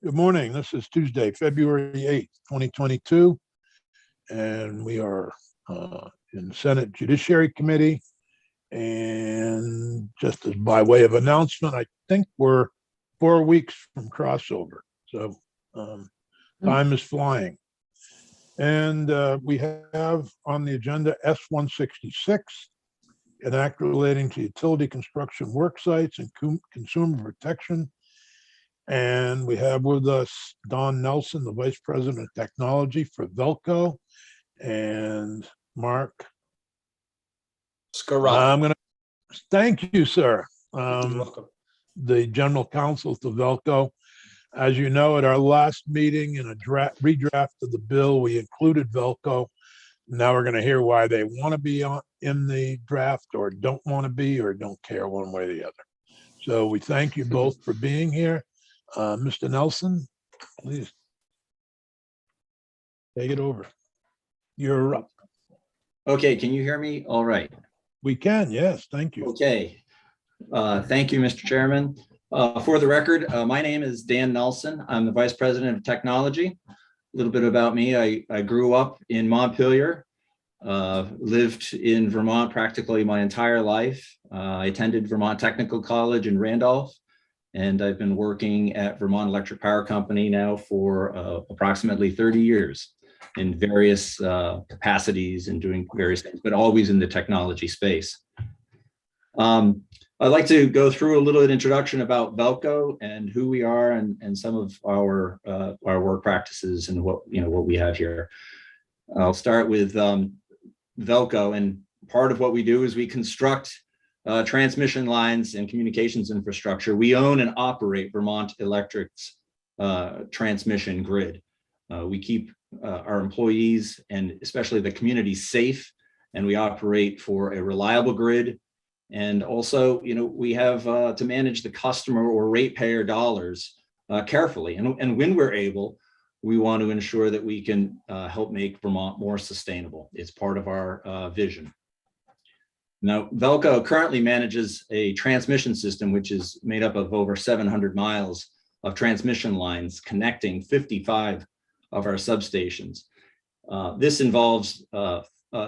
Good morning. This is Tuesday, February 8th, 2022, and we are in Senate Judiciary Committee. And just as by way of announcement, I think we're 4 weeks from crossover. So time is flying. And we have on the agenda S-166, an act relating to utility construction work sites and consumer protection. And we have with us Don Nelson, the Vice President of Technology for Velco, and Mark Scarratta. Thank you, sir. You're welcome. The General Counsel to Velco. As you know, at our last meeting in a redraft of the bill, we included Velco. Now we're going to hear why they want to be in the draft or don't want to be or don't care one way or the other. So we thank you both for being here. Mr. Nelson, please take it over. You're up. Okay, can you hear me? All right. We can, yes, thank you. Okay. Thank you, Mr. Chairman. For the record, my name is Dan Nelson. I'm the Vice President of Technology. A little bit about me. I grew up in Montpelier, lived in Vermont practically my entire life. I attended Vermont Technical College in Randolph, and I've been working at Vermont Electric Power Company now for approximately 30 years in various capacities and doing various things, but always in the technology space. I'd like to go through a little introduction about Velco and who we are and some of our work practices and what we have here. I'll start with Velco, and part of what we do is we construct transmission lines and communications infrastructure. We own and operate Vermont Electric's transmission grid. We keep our employees and especially the community safe, and we operate for a reliable grid. And also, we have to manage the customer or ratepayer dollars carefully. And when we're able, we want to ensure that we can help make Vermont more sustainable. It's part of our vision. Now, Velco currently manages a transmission system, which is made up of over 700 miles of transmission lines connecting 55 of our substations. This involves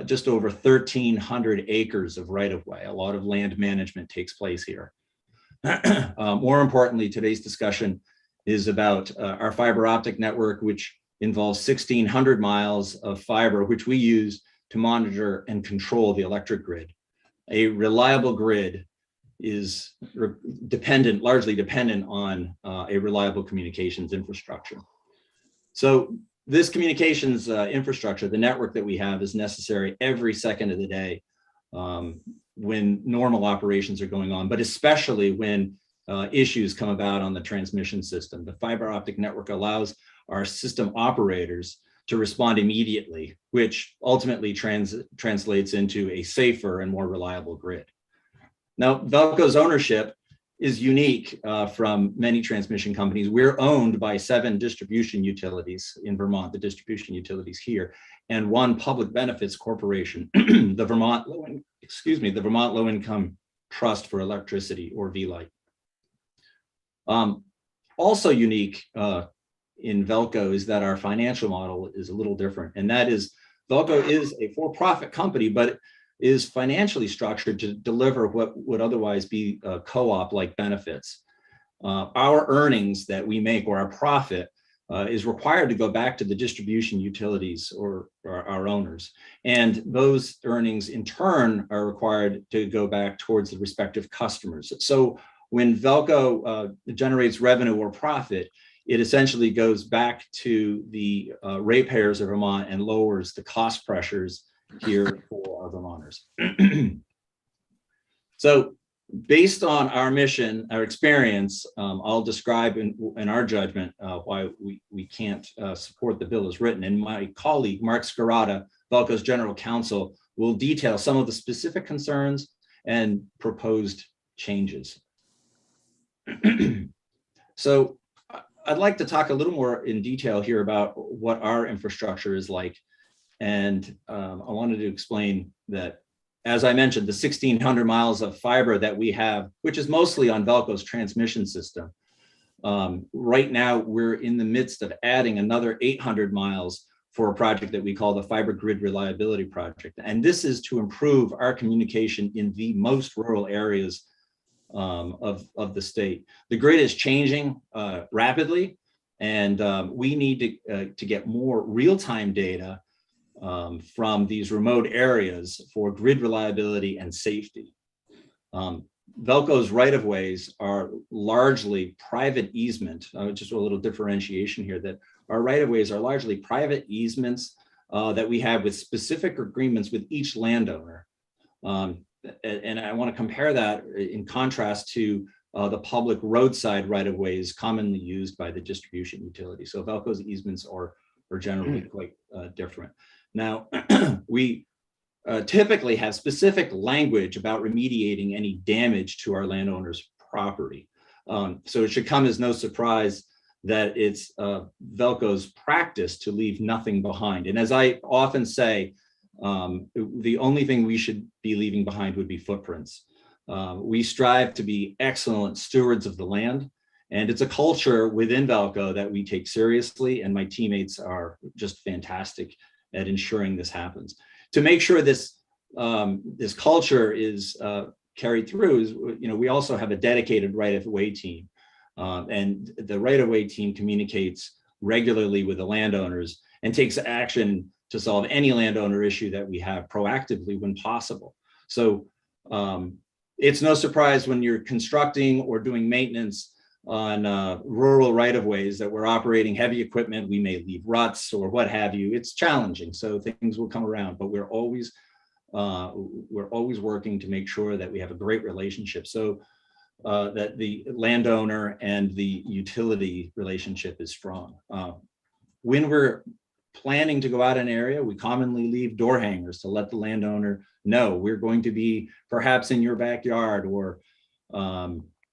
just over 1,300 acres of right-of-way. A lot of land management takes place here. More importantly, today's discussion is about our fiber optic network, which involves 1,600 miles of fiber, which we use to monitor and control the electric grid. A reliable grid is largely dependent on a reliable communications infrastructure. So this communications infrastructure, the network that we have, is necessary every second of the day when normal operations are going on, but especially when issues come about on the transmission system. The fiber optic network allows our system operators to respond immediately, which ultimately translates into a safer and more reliable grid. Now, Velco's ownership is unique from many transmission companies. We're owned by 7 distribution utilities in Vermont, the distribution utilities here, and 1 public benefits corporation, the Vermont Low Income Trust for Electricity, or VLIT. Also unique in Velco is that our financial model is a little different, and that is Velco is a for-profit company, but is financially structured to deliver what would otherwise be co-op-like benefits. Our earnings that we make, or our profit, is required to go back to the distribution utilities or our owners. And those earnings in turn are required to go back towards the respective customers. So when Velco generates revenue or profit, it essentially goes back to the ratepayers of Vermont and lowers the cost pressures here for our Vermonters. So based on our mission, our experience, I'll describe in our judgment why we can't support the bill as written. And my colleague, Mark Scarratta, Velco's General Counsel, will detail some of the specific concerns and proposed changes. So I'd like to talk a little more in detail here about what our infrastructure is like. And I wanted to explain that, as I mentioned, the 1,600 miles of fiber that we have, which is mostly on Velco's transmission system, Right now, we're in the midst of adding another 800 miles for a project that we call the Fiber Grid Reliability Project. And this is to improve our communication in the most rural areas of the state. The grid is changing rapidly, and we need to get more real-time data from these remote areas for grid reliability and safety. Velco's right-of-ways are largely private easement, just a little differentiation here, that our right-of-ways are largely private easements that we have with specific agreements with each landowner. And I want to compare that in contrast to the public roadside right-of-ways commonly used by the distribution utility. So Velco's easements are generally quite different. Now, we typically have specific language about remediating any damage to our landowners' property. So it should come as no surprise that it's Velco's practice to leave nothing behind. And as I often say, the only thing we should be leaving behind would be footprints. We strive to be excellent stewards of the land, and it's a culture within Velco that we take seriously, and my teammates are just fantastic at ensuring this happens. To make sure this this culture is carried through, is, we also have a dedicated right-of-way team, and the right-of-way team communicates regularly with the landowners and takes action to solve any landowner issue that we have proactively when possible. So it's no surprise when you're constructing or doing maintenance on rural right-of-ways that we're operating heavy equipment. We may leave ruts or what have you. It's challenging, so things will come around, but we're always working to make sure that we have a great relationship, so that the landowner and the utility relationship is strong. When we're planning to go out an area, we commonly leave door hangers to let the landowner know we're going to be perhaps in your backyard or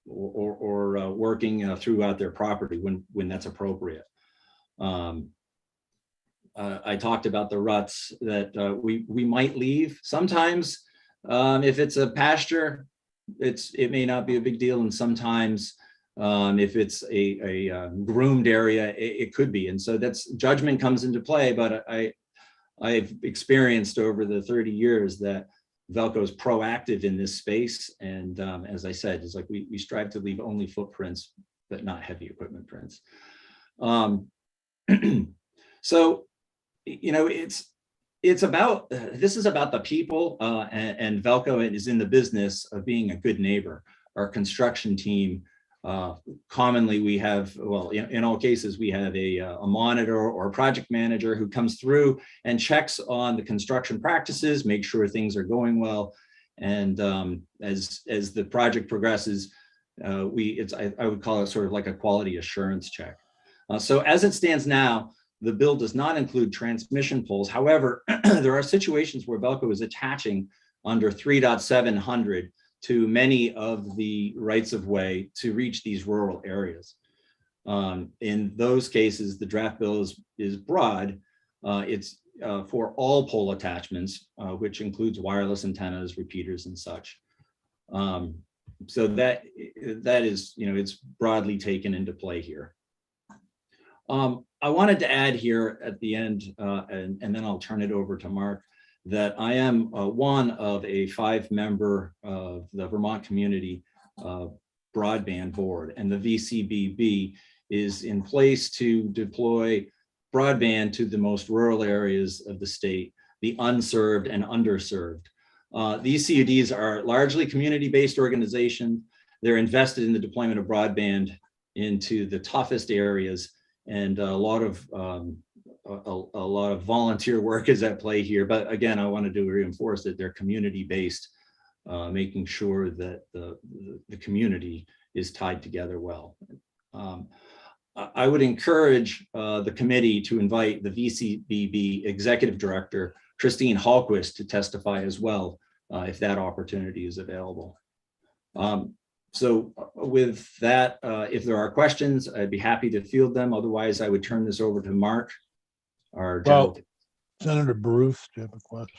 working throughout their property when that's appropriate. I talked about the ruts that we might leave. Sometimes if it's a pasture, it may not be a big deal, and sometimes if it's a groomed area, it could be. And so that's judgment comes into play, but I've experienced over the 30 years that Velco is proactive in this space. And as I said, it's like we strive to leave only footprints, but not heavy equipment prints. So, it's about, this is about the people, and Velco is in the business of being a good neighbor. Our construction team, commonly we have, well, in all cases, we have a monitor or a project manager who comes through and checks on the construction practices, make sure things are going well. And as the project progresses, I would call it sort of like a quality assurance check. So as it stands now, the bill does not include transmission poles. However, there are situations where Velco is attaching under 3.700 to many of the rights of way to reach these rural areas. In those cases, the draft bill is broad. It's for all pole attachments, which includes wireless antennas, repeaters, and such. So that is, it's broadly taken into play here. I wanted to add here at the end, and then I'll turn it over to Mark, that I am one of a 5-member of the Vermont Community Broadband Board, and the VCBB is in place to deploy broadband to the most rural areas of the state, the unserved and underserved. These CUDs are largely community-based organizations. They're invested in the deployment of broadband into the toughest areas, and a lot of volunteer work is at play here. But again, I wanted to reinforce that they're community-based, making sure that the community is tied together well. I would encourage the committee to invite the VCBB Executive Director, Christine Hallquist, to testify as well, if that opportunity is available. So with that, if there are questions, I'd be happy to field them. Otherwise, I would turn this over to Mark, our general. Well, Senator Bruce, do you have a question?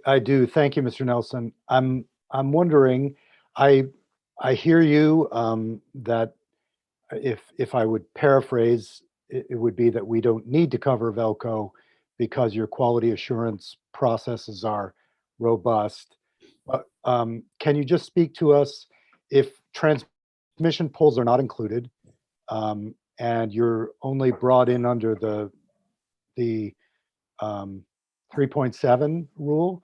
I do. Thank you, Mr. Nelson. I'm wondering, I hear you that if I would paraphrase, it would be that we don't need to cover Velco because your quality assurance processes are robust. But can you just speak to us if transmission poles are not included, and you're only brought in under the 3.7 rule?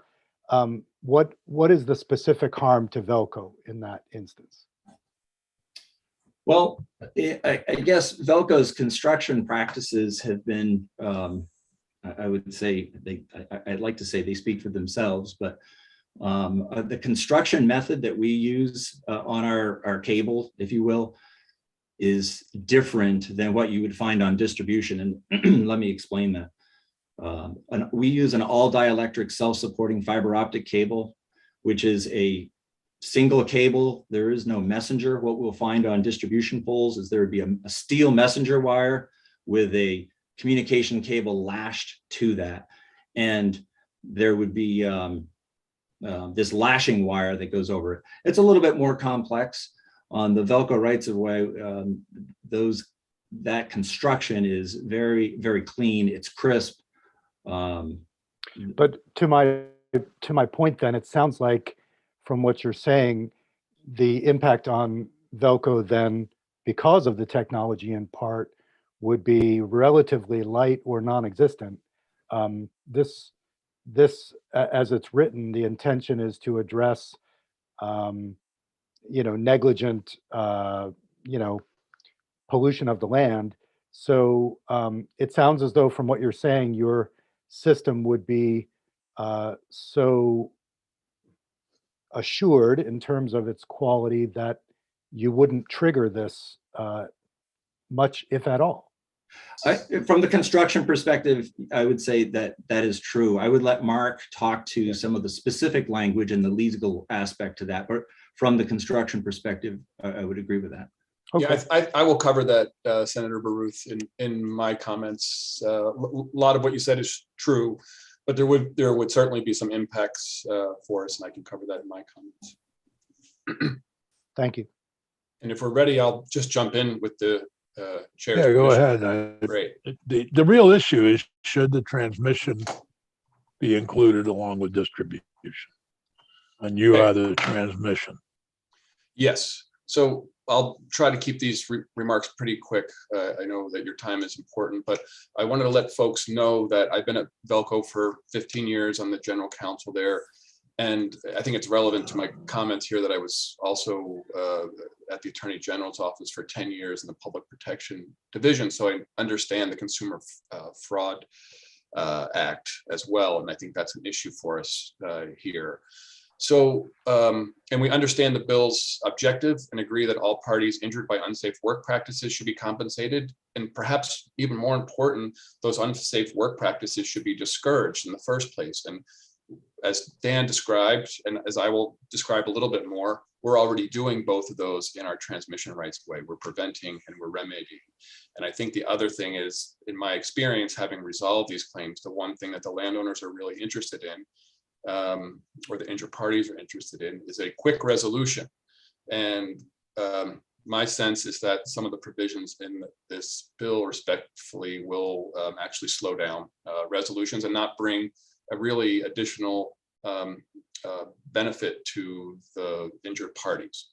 What is the specific harm to Velco in that instance? Well, I guess Velco's construction practices have been, I would say, I'd like to say they speak for themselves, but the construction method that we use on our cable, if you will, is different than what you would find on distribution. And let me explain that. We use an all dielectric self-supporting fiber optic cable, which is a single cable. There is no messenger. What we'll find on distribution poles is there would be a steel messenger wire with a communication cable lashed to that. And there would be this lashing wire that goes over it. It's a little bit more complex. On the Velco rights of way, that construction is very, very clean. It's crisp. But to my point, then it sounds like, from what you're saying, the impact on Velco then, because of the technology in part, would be relatively light or non-existent. This, as it's written, the intention is to address, negligent, pollution of the land. So it sounds as though, from what you're saying, your system would be so assured in terms of its quality that you wouldn't trigger this much, if at all. From the construction perspective, I would say that is true. I would let Mark talk to some of the specific language and the legal aspect to that. But from the construction perspective, I would agree with that. Okay. Yeah, I will cover that, Senator Baruth, in my comments. A lot of what you said is true, but there would certainly be some impacts for us, and I can cover that in my comments. Thank you. And if we're ready, I'll just jump in with the chair's Yeah, go permission. ahead. Great. The real issue is, should the transmission be included along with distribution? And you are the transmission. Yes. So I'll try to keep these remarks pretty quick. I know that your time is important, but I wanted to let folks know that I've been at Velco for 15 years. I'm the general counsel there. And I think it's relevant to my comments here that I was also at the Attorney General's office for 10 years in the Public Protection Division. So I understand the Consumer Fraud Act as well. And I think that's an issue for us here. So, and we understand the bill's objective and agree that all parties injured by unsafe work practices should be compensated. And perhaps even more important, those unsafe work practices should be discouraged in the first place. And as Dan described, and as I will describe a little bit more, we're already doing both of those in our transmission rights way. We're preventing and we're remedying. And I think the other thing is, in my experience, having resolved these claims, the one thing that the landowners are really interested in, or the injured parties are interested in, is a quick resolution. And my sense is that some of the provisions in this bill respectfully will actually slow down resolutions and not bring a really additional benefit to the injured parties.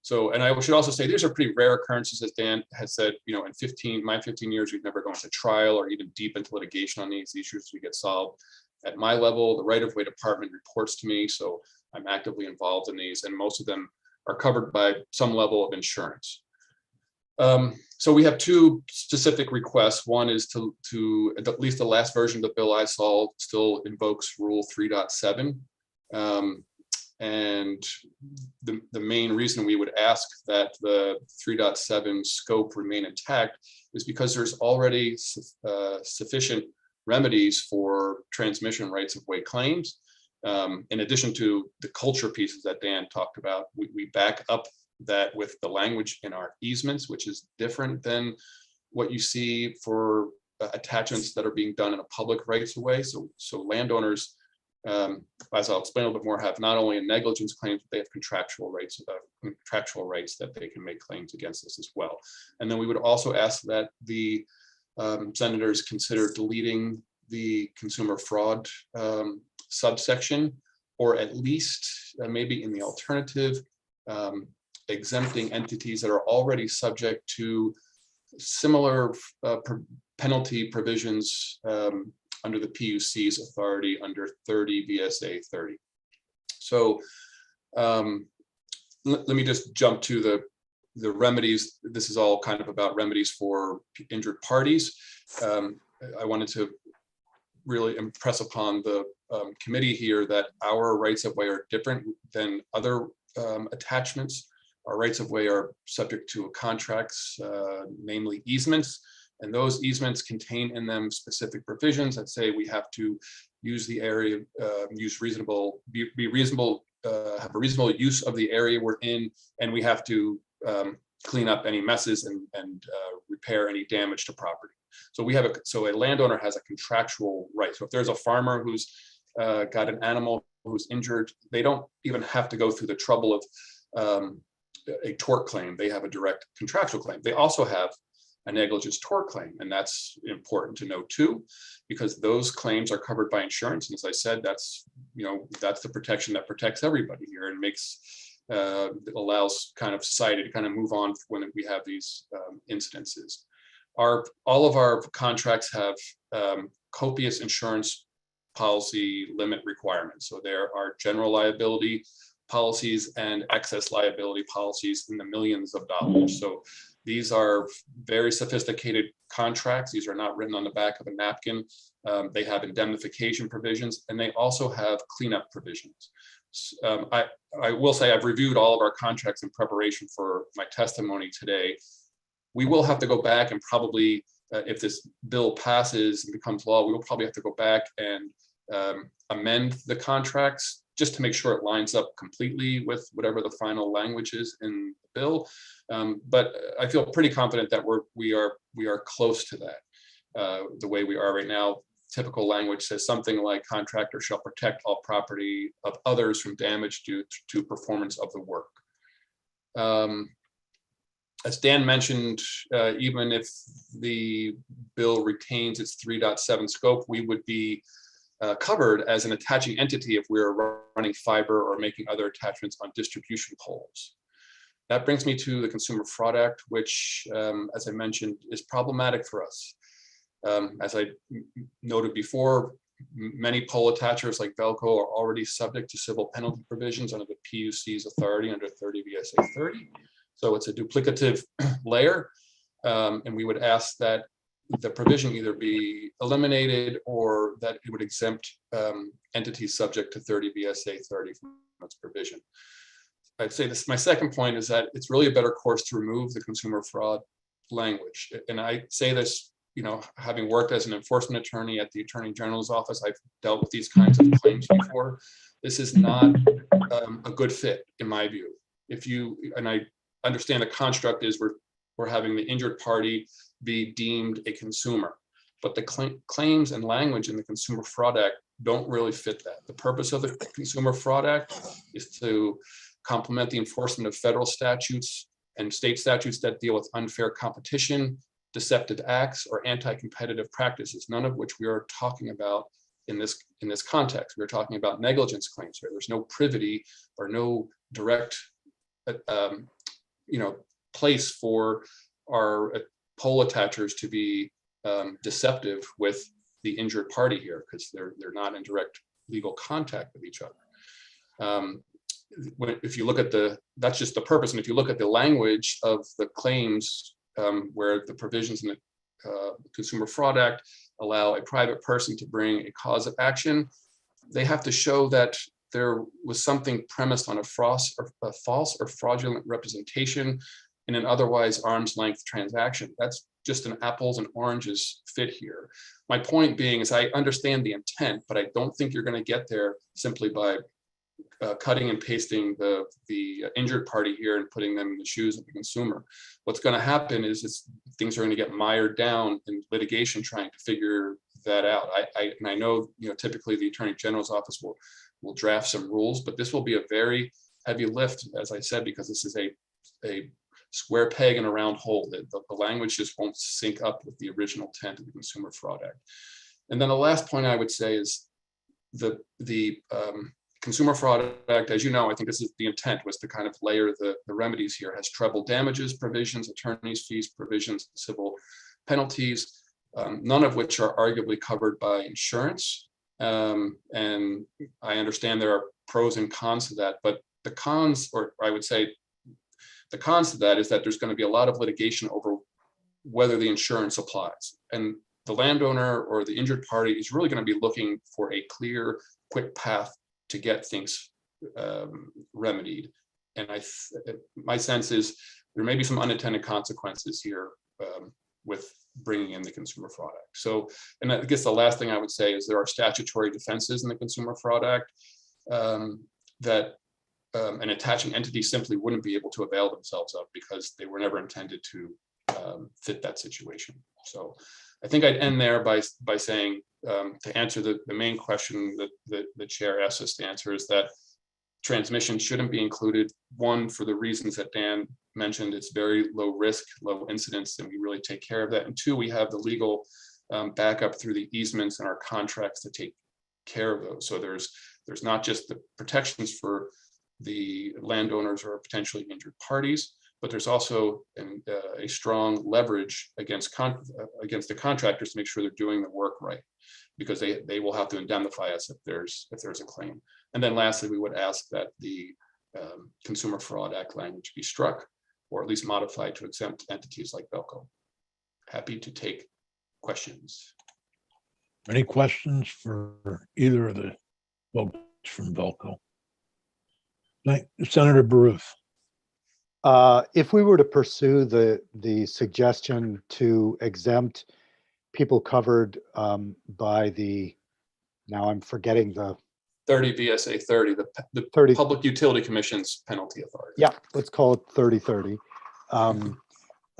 So, and I should also say, these are pretty rare occurrences, as Dan has said. In my 15 years, we've never gone to trial or even deep into litigation on these issues. We get solved at my level. The right-of-way department reports to me, so I'm actively involved in these, and most of them are covered by some level of insurance. So we have two specific requests. One is to at least the last version of the bill I saw still invokes Rule 3.7. And the main reason we would ask that the 3.7 scope remain intact is because there's already sufficient remedies for transmission rights of way claims. In addition to the culture pieces that Dan talked about, we back up that with the language in our easements, which is different than what you see for attachments that are being done in a public rights of way. So landowners as I'll explain a little bit more, have not only a negligence claim, but they have contractual rights that they can make claims against us as well. And then we would also ask that the senators consider deleting the consumer fraud subsection, or at least maybe in the alternative, exempting entities that are already subject to similar penalty provisions under the PUC's authority under 30 VSA 30. So let me just jump to the remedies. This is all kind of about remedies for injured parties. I wanted to really impress upon the committee here that our rights of way are different than other attachments. Our rights of way are subject to contracts, namely easements, and those easements contain in them specific provisions that say we have to use the area, be reasonable, have a reasonable use of the area we're in, and we have to clean up any messes and repair any damage to property. So so a landowner has a contractual right. So if there's a farmer who's got an animal who's injured, they don't even have to go through the trouble of a tort claim. They have a direct contractual claim. They also have a negligence tort claim, and that's important to know too, because those claims are covered by insurance. And as I said, that's the protection that protects everybody here and makes allows kind of society to kind of move on when we have these incidences. All of our contracts have copious insurance policy limit requirements. So there are general liability policies and excess liability policies in the millions of dollars. So these are very sophisticated contracts. These are not written on the back of a napkin. They have indemnification provisions, and they also have cleanup provisions. I will say I've reviewed all of our contracts in preparation for my testimony today. We will have to go back and probably, if this bill passes and becomes law, we will probably have to go back and amend the contracts just to make sure it lines up completely with whatever the final language is in the bill. But I feel pretty confident that we are close to that. The way we are right now, typical language says something like contractor shall protect all property of others from damage due to performance of the work. As Dan mentioned, even if the bill retains its 3.7 scope, we would be covered as an attaching entity if we were running fiber or making other attachments on distribution poles. That brings me to the Consumer Fraud Act, which, as I mentioned, is problematic for us. As I noted before, many pole attachers like Velco are already subject to civil penalty provisions under the PUC's authority under 30 VSA 30. So it's a duplicative layer, and we would ask that the provision either be eliminated or that it would exempt entities subject to 30 VSA 30 from its provision. I'd say this, my second point is that it's really a better course to remove the consumer fraud language. And I say this, having worked as an enforcement attorney at the Attorney General's office, I've dealt with these kinds of claims before. This is not a good fit in my view. And I understand the construct is we're having the injured party be deemed a consumer, but the claims and language in the Consumer Fraud Act don't really fit that. The purpose of the Consumer Fraud Act is to complement the enforcement of federal statutes and state statutes that deal with unfair competition, deceptive acts, or anti-competitive practices, none of which we are talking about in this context. We're talking about negligence claims here. There's no privity or no direct place for our pole attachers to be deceptive with the injured party here, because they're not in direct legal contact with each other. If you look at that's just the purpose. And if you look at the language of the claims, where the provisions in the Consumer Fraud Act allow a private person to bring a cause of action, they have to show that there was something premised on a false or fraudulent representation in an otherwise arm's length transaction. That's just an apples and oranges fit here. My point being is I understand the intent, but I don't think you're going to get there simply by cutting and pasting the injured party here and putting them in the shoes of the consumer. What's going to happen is things are going to get mired down in litigation trying to figure that out. And I know, typically the Attorney General's office will draft some rules, but this will be a very heavy lift, as I said, because this is a square peg in a round hole. The language just won't sync up with the original intent of the Consumer Fraud Act. And then the last point I would say is the Consumer Fraud Act, as you know, I think this is the intent, was to kind of layer the remedies here, has treble damages provisions, attorney's fees provisions, civil penalties, none of which are arguably covered by insurance. And I understand there are pros and cons to that, but the cons, or I would say the cons to that, is that there's going to be a lot of litigation over whether the insurance applies. And the landowner or the injured party is really going to be looking for a clear, quick path to get things remedied. And my sense is there may be some unintended consequences here with bringing in the Consumer Fraud Act. So, and I guess the last thing I would say is there are statutory defenses in the Consumer Fraud Act that an attaching entity simply wouldn't be able to avail themselves of because they were never intended to fit that situation. So I think I'd end there by saying, to answer the main question that the chair asked us to answer, is that transmission shouldn't be included. One, for the reasons that Dan mentioned, it's very low risk, low incidence, and we really take care of that. And two, we have the legal backup through the easements and our contracts to take care of those. So there's not just the protections for the landowners or potentially injured parties, but there's also a strong leverage against the contractors to make sure they're doing the work right, because they will have to indemnify us if there's a claim. And then lastly, we would ask that the Consumer Fraud Act language be struck, or at least modified to exempt entities like Velco. Happy to take questions. Any questions for either of the folks from Velco? Senator Baruth. If we were to pursue the suggestion to exempt people covered by now I'm forgetting the 30 VSA 30, the 30, Public Utility Commission's penalty authority. yeah, let's call it 3030.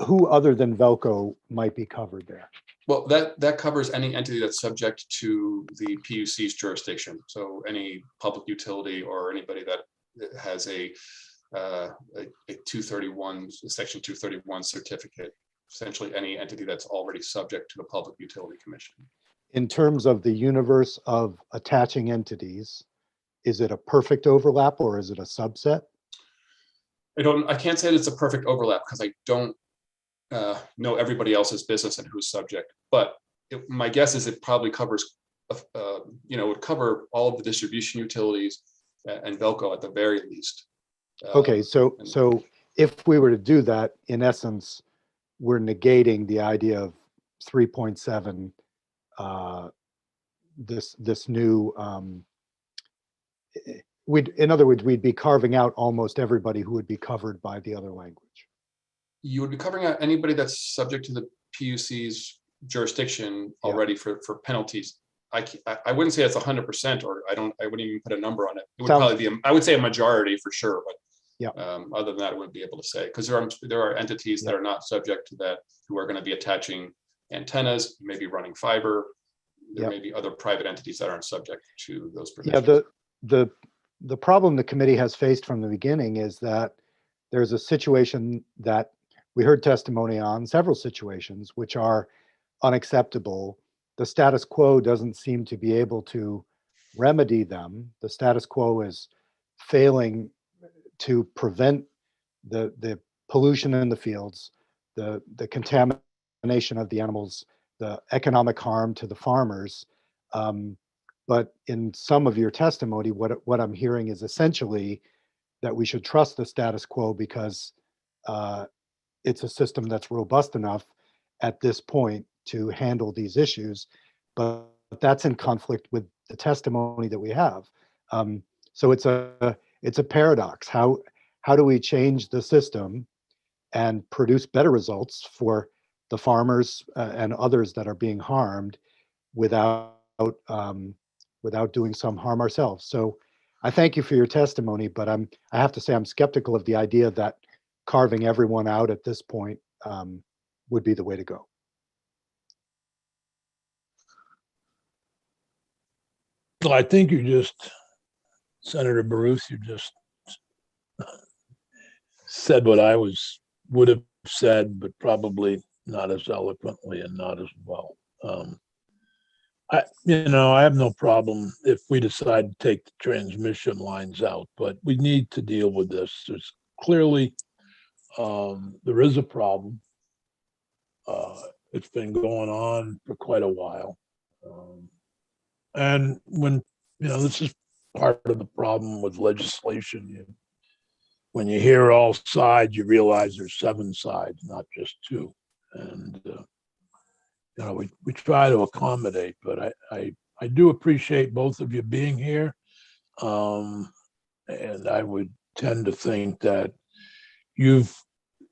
Who other than Velco might be covered there? Well, that covers any entity that's subject to the PUC's jurisdiction. So any public utility or anybody that has a 231, section 231 certificate, essentially any entity that's already subject to the Public Utility Commission. In terms of the universe of attaching entities, is it a perfect overlap or is it a subset? I can't say that it's a perfect overlap because I don't know everybody else's business and who's subject, but my guess is it probably covers, would cover all of the distribution utilities and Velco at the very least. Okay, so if we were to do that, in essence, we're negating the idea of 3.7, this new, in other words, we'd be carving out almost everybody who would be covered by the other language. You would be covering out anybody that's subject to the PUC's jurisdiction already for penalties. I wouldn't say it's 100%, or I wouldn't even put a number on it. It would probably be, I would say a majority for sure, but yeah. Other than that, I wouldn't be able to say, because there are entities that are not subject to that who are going to be attaching antennas, maybe running fiber. There may be other private entities that aren't subject to those provisions. Yeah, the problem the committee has faced from the beginning is that there's a situation that we heard testimony on, several situations which are unacceptable. The status quo doesn't seem to be able to remedy them. The status quo is failing to prevent the pollution in the fields, the contamination of the animals, the economic harm to the farmers. But in some of your testimony, what I'm hearing is essentially that we should trust the status quo because it's a system that's robust enough at this point to handle these issues, but that's in conflict with the testimony that we have. So it's a paradox. How do we change the system and produce better results for the farmers and others that are being harmed without doing some harm ourselves? So I thank you for your testimony, but I have to say I'm skeptical of the idea that carving everyone out at this point would be the way to go. Well, I think Senator Baruth, you just said what I would have said, but probably not as eloquently and not as well. I have no problem if we decide to take the transmission lines out, but we need to deal with this. There's clearly, there is a problem. It's been going on for quite a while. And when, this is part of the problem with legislation. When you hear all sides, you realize there's 7 sides, not just 2. And, we try to accommodate, but I do appreciate both of you being here. And I would tend to think that you've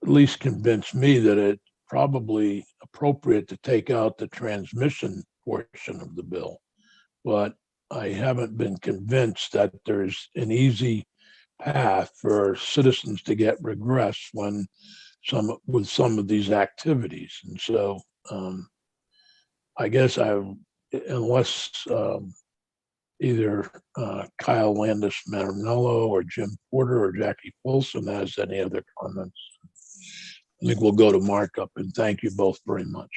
at least convinced me that it's probably appropriate to take out the transmission portion of the bill. But I haven't been convinced that there's an easy path for citizens to get regress with some of these activities. And so I guess unless either Kyle Landis Marinello or Jim Porter or Jackie Wilson has any other comments, I think we'll go to markup, and thank you both very much.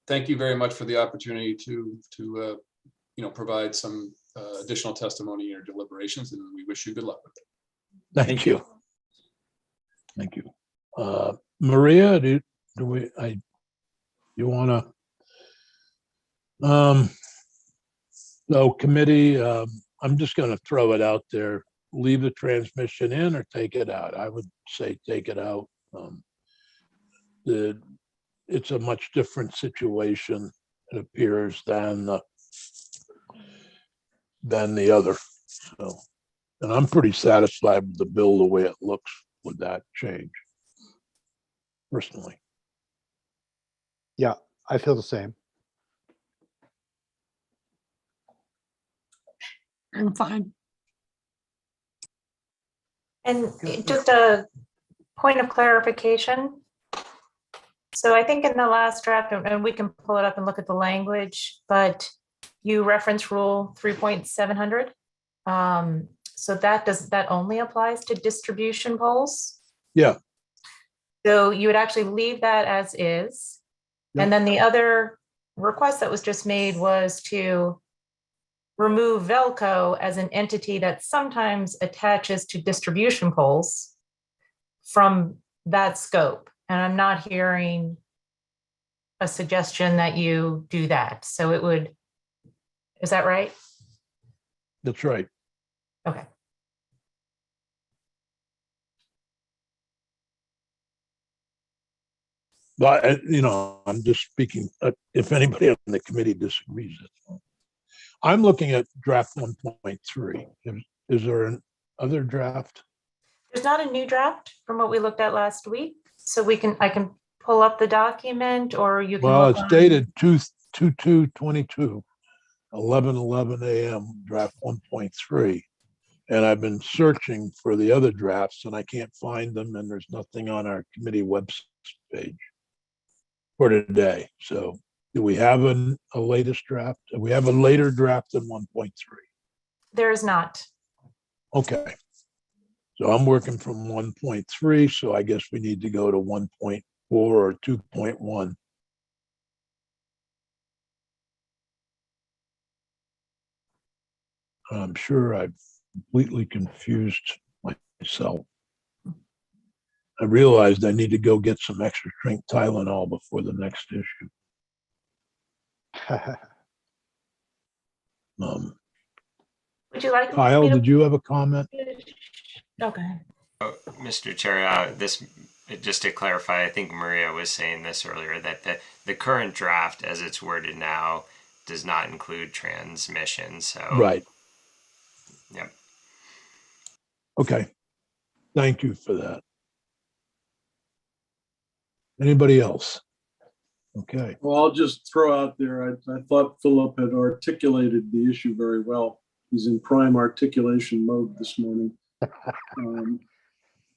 Thank you very much for the opportunity to provide some additional testimony in your deliberations, and we wish you good luck with it. Thank you. Thank you. Maria, do you want to? So committee, I'm just going to throw it out there. Leave the transmission in or take it out. I would say take it out. It's a much different situation, it appears, than the other. So, and I'm pretty satisfied with the bill the way it looks with that change, personally. Yeah, I feel the same. I'm fine. And just a point of clarification. So I think in the last draft, and we can pull it up and look at the language, but you reference rule 3.700. So that only applies to distribution poles? Yeah. So you would actually leave that as is. Yep. And then the other request that was just made was to remove Velco as an entity that sometimes attaches to distribution poles from that scope. And I'm not hearing a suggestion that you do that. So it would, is that right? That's right. Okay. But, I'm just speaking, if anybody on the committee disagrees, that's fine. I'm looking at draft 1.3. Is there an other draft? There's not a new draft from what we looked at last week. So I can pull up the document, or you can. Well, it's dated 2/2/22, 11:11 a.m. draft 1.3. And I've been searching for the other drafts and I can't find them, and there's nothing on our committee website page for today. So do we have a latest draft? Do we have a later draft than 1.3? There is not. Okay. So I'm working from 1.3, so I guess we need to go to 1.4 or 2.1. I'm sure I've completely confused myself. I realized I need to go get some extra strength Tylenol before the next issue. Would you like? Kyle, did you have a comment? Okay. Mr. Chair, just to clarify, I think Maria was saying this earlier, that the current draft as it's worded now does not include transmission. So Right. Yep. Okay. Thank you for that. Anybody else? Okay. Well, I'll just throw out there, I thought Philip had articulated the issue very well. He's in prime articulation mode this morning.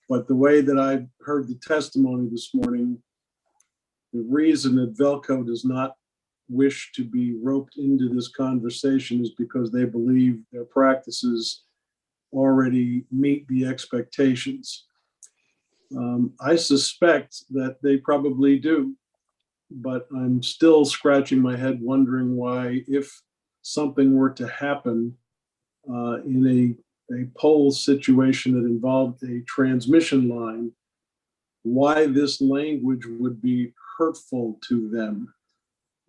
But the way that I heard the testimony this morning, the reason that Velco does not wish to be roped into this conversation is because they believe their practices already meet the expectations. I suspect that they probably do, but I'm still scratching my head wondering why, if something were to happen in a pole situation that involved a transmission line, why this language would be hurtful to them.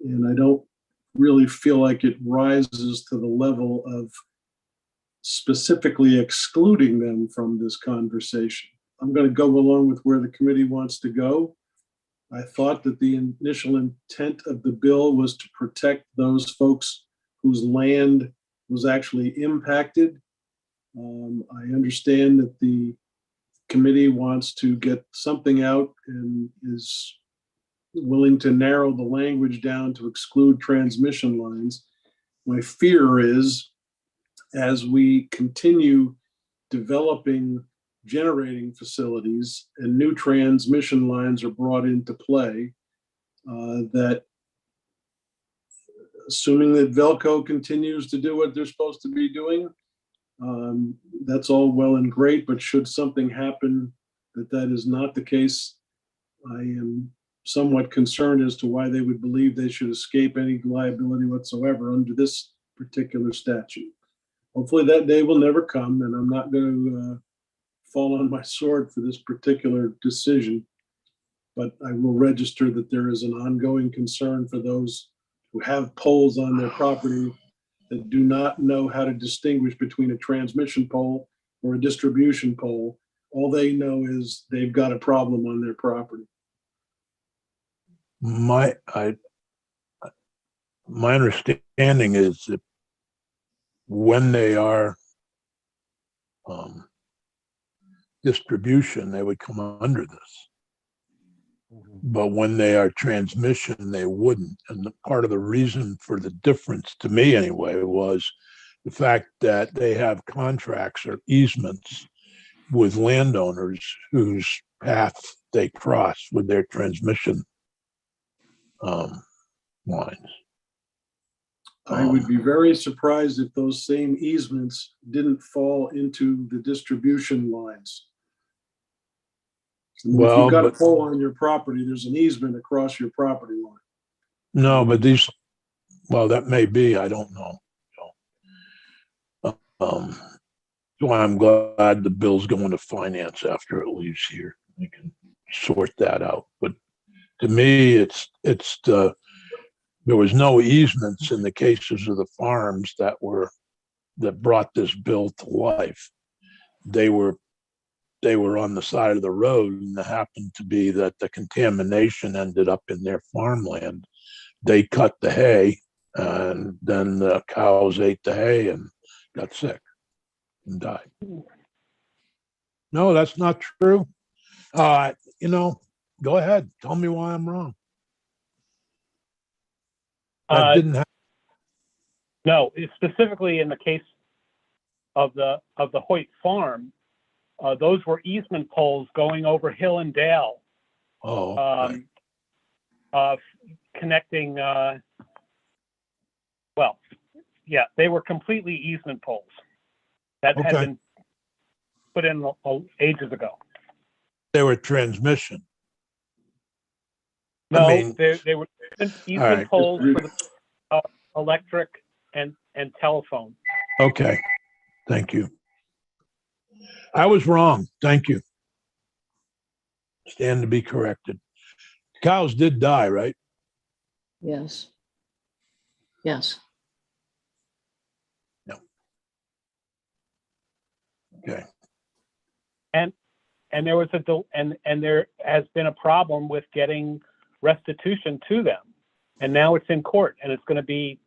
And I don't really feel like it rises to the level of specifically excluding them from this conversation. I'm going to go along with where the committee wants to go. I thought that the initial intent of the bill was to protect those folks whose land was actually impacted. I understand that the committee wants to get something out and is willing to narrow the language down to exclude transmission lines. My fear is, as we continue developing generating facilities and new transmission lines are brought into play, that assuming that Velco continues to do what they're supposed to be doing, that's all well and great, but should something happen that is not the case, I am somewhat concerned as to why they would believe they should escape any liability whatsoever under this particular statute. Hopefully that day will never come, and I'm not going to fall on my sword for this particular decision, but I will register that there is an ongoing concern for those who have poles on their property that do not know how to distinguish between a transmission pole or a distribution pole. All they know is they've got a problem on their property. My understanding is that when they are distribution, they would come under this. But when they are transmission, they wouldn't. And part of the reason for the difference, to me anyway, was the fact that they have contracts or easements with landowners whose path they cross with their transmission lines. I would be very surprised if those same easements didn't fall into the distribution lines. If Well, you've got a but pole on your property, there's an easement across your property line. no, but these, well, that may be, I don't know. So I'm glad the bill's going to finance after it leaves here. We can sort that out. But to me, there was no easements in the cases of the farms that brought this bill to life. They were on the side of the road, and it happened to be that the contamination ended up in their farmland. They cut the hay, and then the cows ate the hay and got sick and died. No, that's not true. Go ahead. Tell me why I'm wrong. That didn't happen. No, specifically in the case of the Hoyt farm, those were easement poles going over hill and dale, Okay. connecting. They were completely easement poles that had Okay. been put in ages ago. They were transmission. No, I mean, they were easement right. poles for the electric and telephone. Okay. Thank you. I was wrong. Thank you. Stand to be corrected. Cows did die, right? Yes. Yes. Okay. And there was and there has been a problem with getting restitution to them, and now it's in court, and it's going to be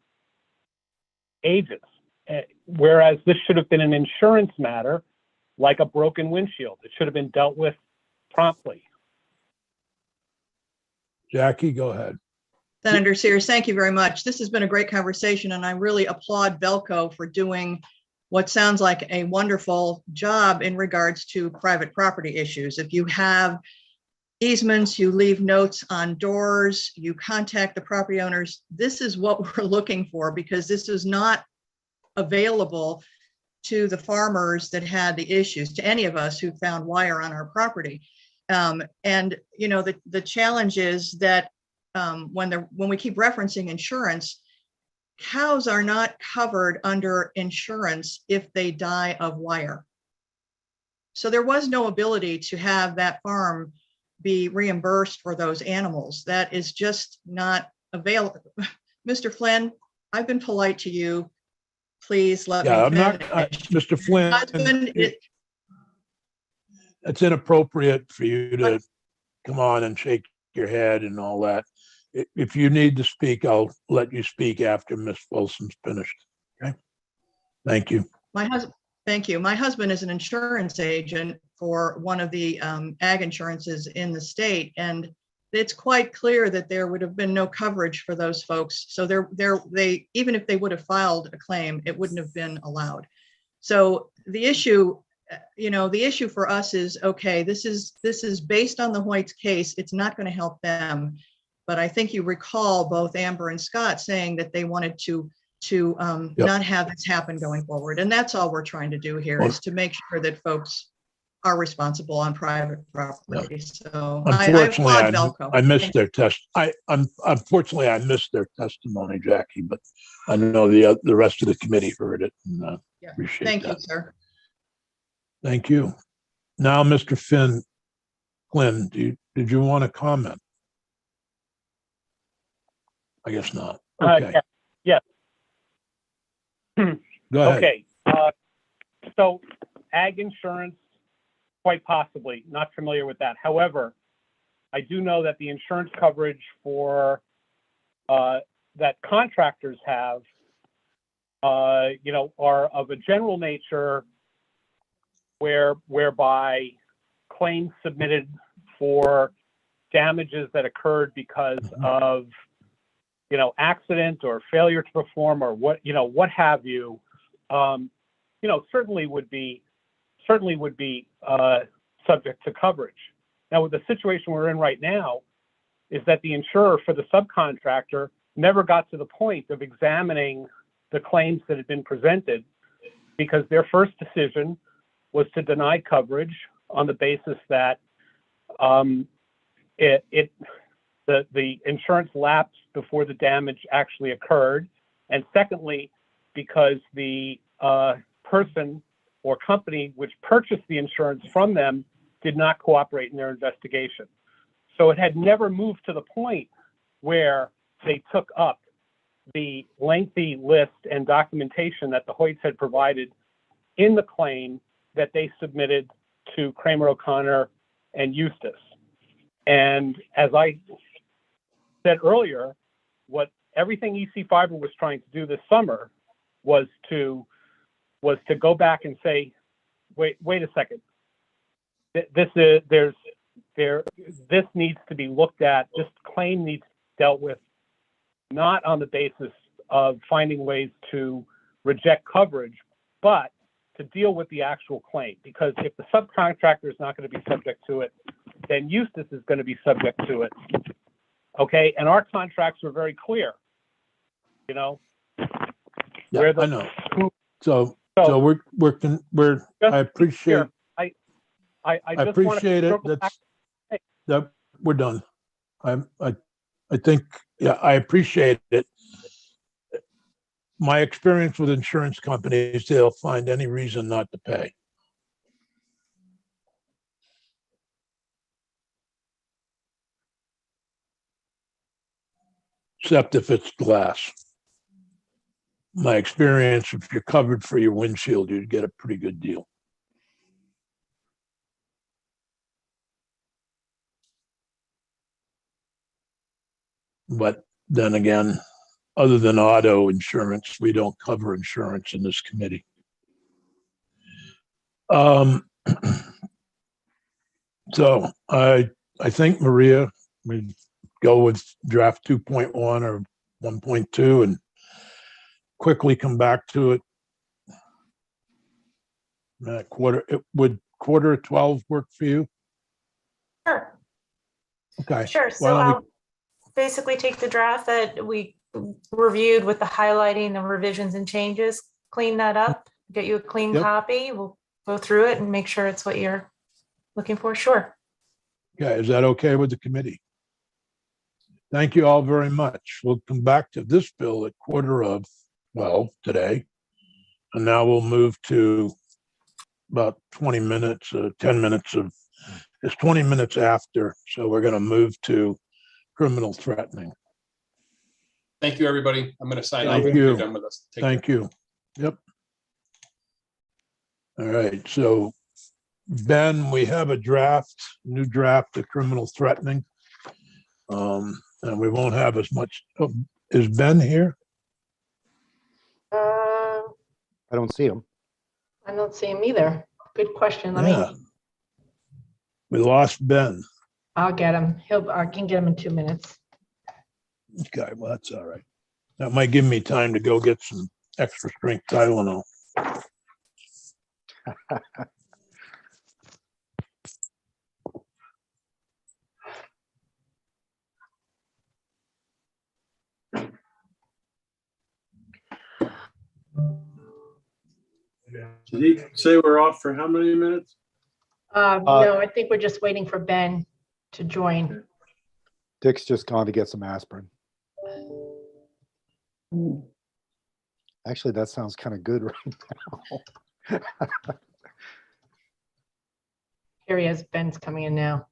ages. Whereas this should have been an insurance matter, like a broken windshield. It should have been dealt with promptly. Jackie, go ahead. Senator Sears, thank you very much. This has been a great conversation, and I really applaud Velco for doing what sounds like a wonderful job in regards to private property issues. If you have easements, you leave notes on doors, you contact the property owners. This is what we're looking for, because this is not available to the farmers that had the issues, to any of us who found wire on our property. And you know, the challenge is that when we keep referencing insurance, cows are not covered under insurance if they die of wire. So there was no ability to have that farm be reimbursed for those animals. That is just not available. Mr. Flynn, I've been polite to you. Please let me Yeah, finish. Mr. Flynn, Husband, it's inappropriate for you to come on and shake your head and all that. If you need to speak, I'll let you speak after Ms. Wilson's finished. Okay. Thank you. Thank you. My husband is an insurance agent for one of the ag insurances in the state, and it's quite clear that there would have been no coverage for those folks. So they even if they would have filed a claim, it wouldn't have been allowed. So the issue, you know, the issue for us is, okay, this is based on the Hoyt's case. It's not going to help them. But I think you recall both Amber and Scott saying that they wanted to not have this happen going forward. And that's all we're trying to do here, is to make sure that folks are responsible on private property. So unfortunately, I missed their unfortunately, I missed their testimony, Jackie, but I know the rest of the committee heard it. And, appreciate Thank that. you, sir. Thank you. Now, Mr. Flynn, did you want to comment? I guess not. Okay. Yes. Go ahead. Okay. So ag insurance, quite possibly, not familiar with that. However, I do know that the insurance coverage for that contractors have, you know, are of a general nature whereby claims submitted for damages that occurred because of, you know, accident or failure to perform or what have you, you know, certainly would be subject to coverage. Now, with the situation we're in right now, is that the insurer for the subcontractor never got to the point of examining the claims that had been presented, because their first decision was to deny coverage on the basis that the insurance lapsed before the damage actually occurred, and secondly, because the person or company which purchased the insurance from them did not cooperate in their investigation. So it had never moved to the point where they took up the lengthy list and documentation that the Hoyts had provided in the claim that they submitted to Kramer O'Connor and Eustace. And as I said earlier, what everything EC Fiber was trying to do this summer was to go back and say, wait a second, this needs to be looked at. This claim needs to be dealt with, not on the basis of finding ways to reject coverage, but to deal with the actual claim. Because if the subcontractor is not going to be subject to it, then Eustace is going to be subject to it. Okay, and our contracts were very clear. You know, yeah, I know. So we're I appreciate. I just appreciate it. That we're done. I think, yeah, I appreciate it. My experience with insurance companies, they'll find any reason not to pay. Except if it's glass. My experience, if you're covered for your windshield, you'd get a pretty good deal. But then again, other than auto insurance, we don't cover insurance in this committee. So I think, Maria, we go with draft 2.1 or 1.2 and quickly come back to it. Would quarter 12 work for you? Sure. Okay. Sure. Why So don't we- I'll basically take the draft that we reviewed with the highlighting, the revisions and changes, clean that up, get you a clean Yep. copy. We'll go through it and make sure it's what you're looking for. Sure. Yeah, is that okay with the committee? Thank you all very much. We'll come back to this bill at 11:45 today. And now we'll move to about 20 minutes, 10 minutes of, it's 20 minutes after. So we're going to move to criminal threatening. Thank you, everybody. I'm going to sign off Thank when you're you. done with us. Take care. Thank you. Yep. All right. So Ben, we have a draft, new draft of criminal threatening. And we won't have as much. Oh, is Ben here? Uh, I don't see him. I don't see him either. Good question. Yeah. We lost Ben. I'll get him. I can get him in 2 minutes. Okay, well, that's all right. That might give me time to go get some extra strength Tylenol. Did he say we're off for how many minutes? No, I think we're just waiting for Ben to join. Dick's just gone to get some aspirin. Actually, that sounds kind of good right now. Here he is. Ben's coming in now.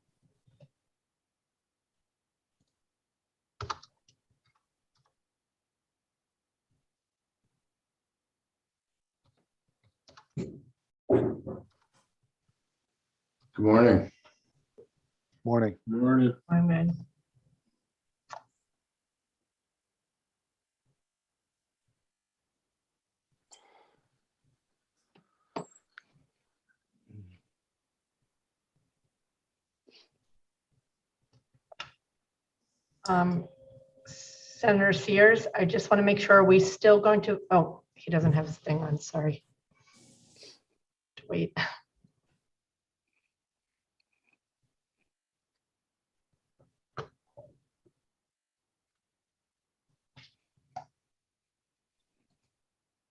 Good morning. Morning. Morning. I'm in. Senator Sears, I just want to make sure, are we still going to, oh, he doesn't have his thing on, sorry. Wait.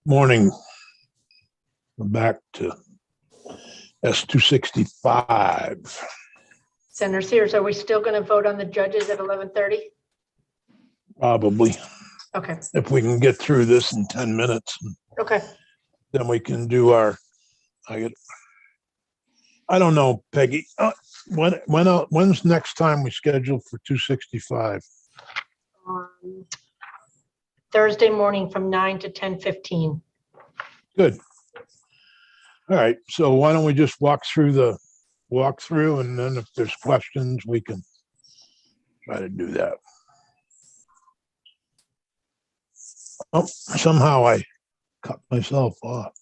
Morning. We're back to S-265. Senator Sears, are we still going to vote on the judges at 11:30? Probably, Okay, if we can get through this in 10 minutes, okay. then we can do our, I don't know, Peggy, when's next time we schedule for 265? Thursday morning from 9 to 10:15. Good. All right, so why don't we just walk through the walkthrough, and then if there's questions, we can try to do that. Oh, somehow I cut myself off.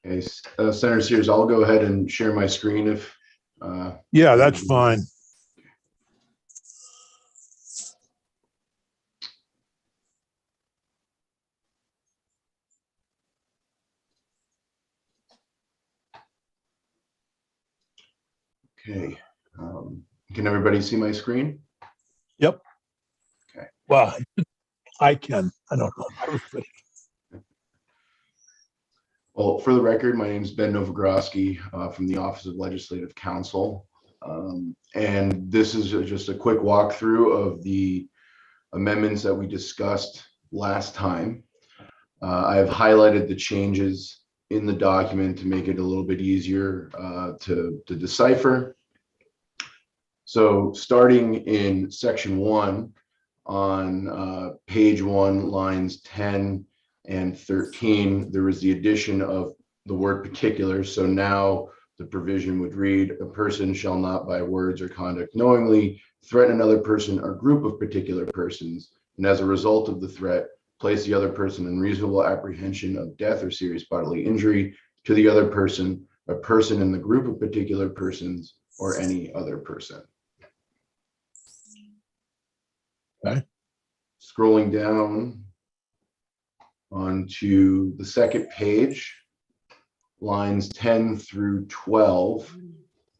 Okay, Senator Sears, I'll go ahead and share my screen if. Yeah, that's fine. Okay. Can everybody see my screen? Yep. Okay. Well, I can. I don't know. Everybody. Well, for the record, my name is Ben Novogroski from the Office of Legislative Counsel. And this is just a quick walkthrough of the amendments that we discussed last time. I've highlighted the changes in the document to make it a little bit easier to decipher. So starting in section 1 on page 1, lines 10 and 13, there was the addition of the word particular. So now the provision would read, a person shall not by words or conduct knowingly threaten another person or group of particular persons, and as a result of the threat, place the other person in reasonable apprehension of death or serious bodily injury to the other person, a person in the group of particular persons, or any other person. Okay. Scrolling down onto the second page, lines 10 through 12,